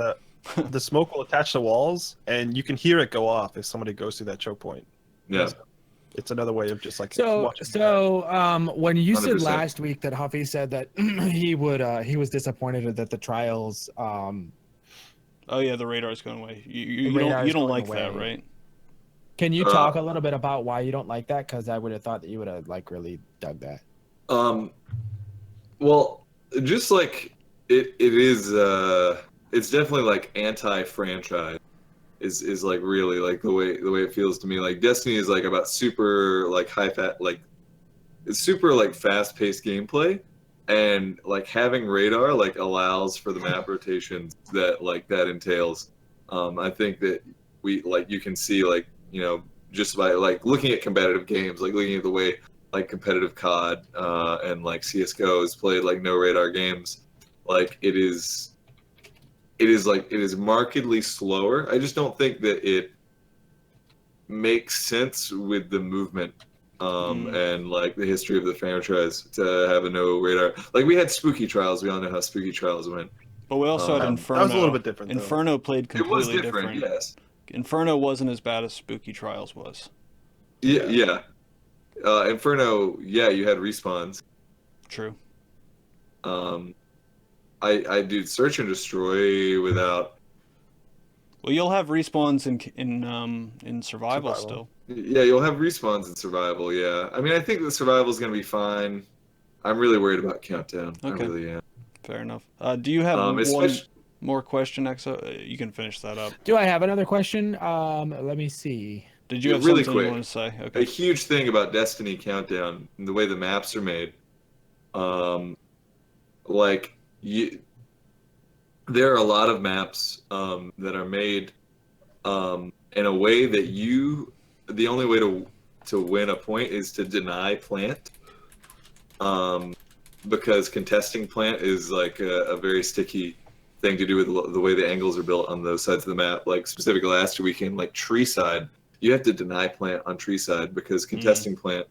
the smoke will attach to walls, and you can hear it go off if somebody goes through that choke point. Yeah. So it's another way of just like So, watching. when you said 100%. last week that Huffy said that he was disappointed that the trials, Oh yeah, the radar's going away. You radar's don't going like that, away. right? can you talk a little bit about why you don't like that? Because I would have thought that you would have like really dug that. Well, just like it is. It's definitely like anti-franchise. Is like really like the way it feels to me. Like Destiny is like about super like it's super like fast-paced gameplay, and like having radar like allows for the map rotations that entails. I think that you can see like just by like looking at competitive games, like looking at the way like competitive COD and like CS:GO is played like no radar games, like it is markedly slower. I just don't think that it makes sense with the movement and like the history of the franchise to have a no radar. Like we had Spooky Trials. We all know how Spooky Trials went. But we also had Inferno. That was a little bit different, though. Inferno played It was completely different, yes. Inferno wasn't as bad as Spooky Trials was. Yeah. Inferno, yeah, you had respawns. True. I do search and destroy without. Well, you'll have respawns in survival still. Yeah, you'll have respawns in survival. Yeah, I mean, I think the survival is gonna be fine. I'm really worried about Countdown. Okay. I really am. Fair enough. Do you have one especially- more question, Exo? You can finish that up. Do I have another question? Let me see. Did you have really something you quick. want to say? A Okay. huge thing about Destiny Countdown and the way the maps are made, like there are a lot of maps that are made in a way that the only way to win a point is to deny plant, because contesting plant is like a very sticky thing to do with the way the angles are built on those sides of the map. Like specifically last weekend, like tree side, you have to deny plant on tree side because contesting plant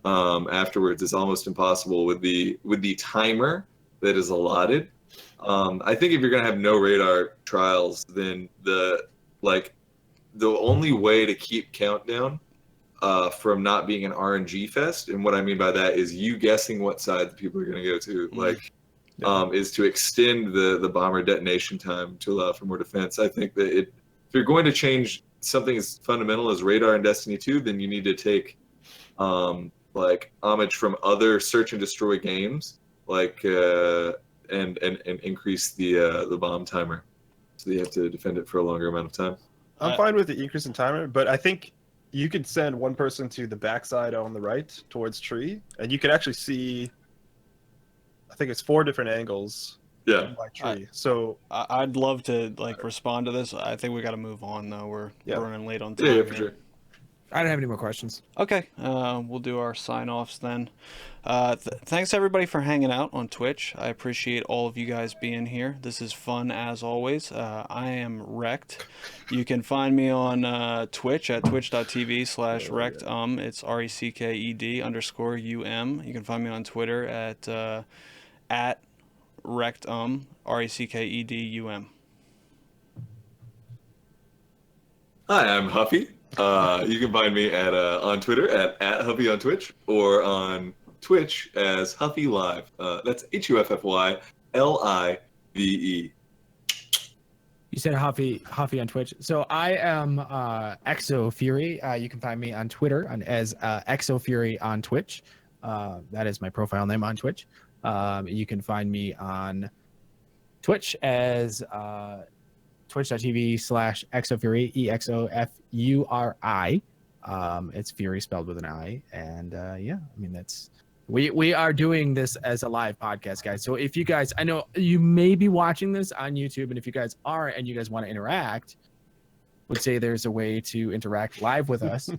afterwards is almost impossible with the timer that is allotted. I think if you're gonna have no radar trials, then the only way to keep Countdown from not being an RNG fest, and what I mean by that is you guessing what side the people are gonna go to, is to extend the bomber detonation time to allow for more defense. I think that if you're going to change something as fundamental as radar in Destiny 2, then you need to take like homage from other search and destroy games, like and increase the bomb timer, so you have to defend it for a longer amount of time. I'm fine with the increase in timer, but I think you could send one person to the backside on the right towards tree, and you could actually see, I think it's 4 different angles Yeah. by tree. So I'd love to like respond to this. I think we got to move on though. We're running late on time. Yeah, here. for sure. I don't have any more questions. Okay, we'll do our sign-offs then. Thanks everybody for hanging out on Twitch. I appreciate all of you guys being here. This is fun as always. I am Wrecked. You can find me on Twitch at twitch.tv/Wrecked. It's RECKED_UM. You can find me on Twitter at Wrecked RECKEDUM. Hi, I'm Huffy. You can find me on Twitter at Huffy on Twitch, or on Twitch as Huffy Live. That's HUFFYLIVE. You said Huffy on Twitch. So I am Exo Fury. You can find me on Twitter as Exo Fury on Twitch. That is my profile name on Twitch. You can find me on Twitch as twitch.tv/ExoFury, EXOFURI. It's Fury spelled with an I. And I mean, that's we are doing this as a live podcast, guys. So if you guys, I know you may be watching this on YouTube, and if you guys are and you guys want to interact, would say there's a way to interact live with us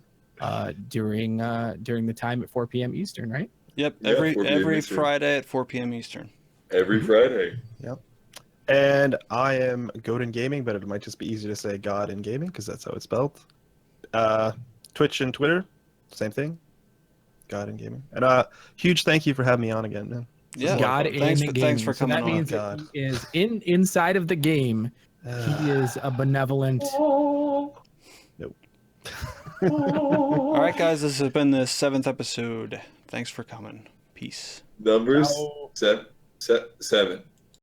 during the time at 4 p.m. Eastern, right? Yep, Yeah, every 4 p.m. Eastern. Friday at 4 p.m. Eastern. Every Friday. Yep. And I am Godin Gaming, but it might just be easier to say God in Gaming because that's how it's spelled. Twitch and Twitter, same thing. God in Gaming. And huge thank you for having me on again, man. Yeah, God in thanks the for game. coming that on. means God. that he is inside of the game He is a benevolent. Nope. All right, guys, this has been the 7th episode. Thanks for coming. Peace. Numbers No. 7.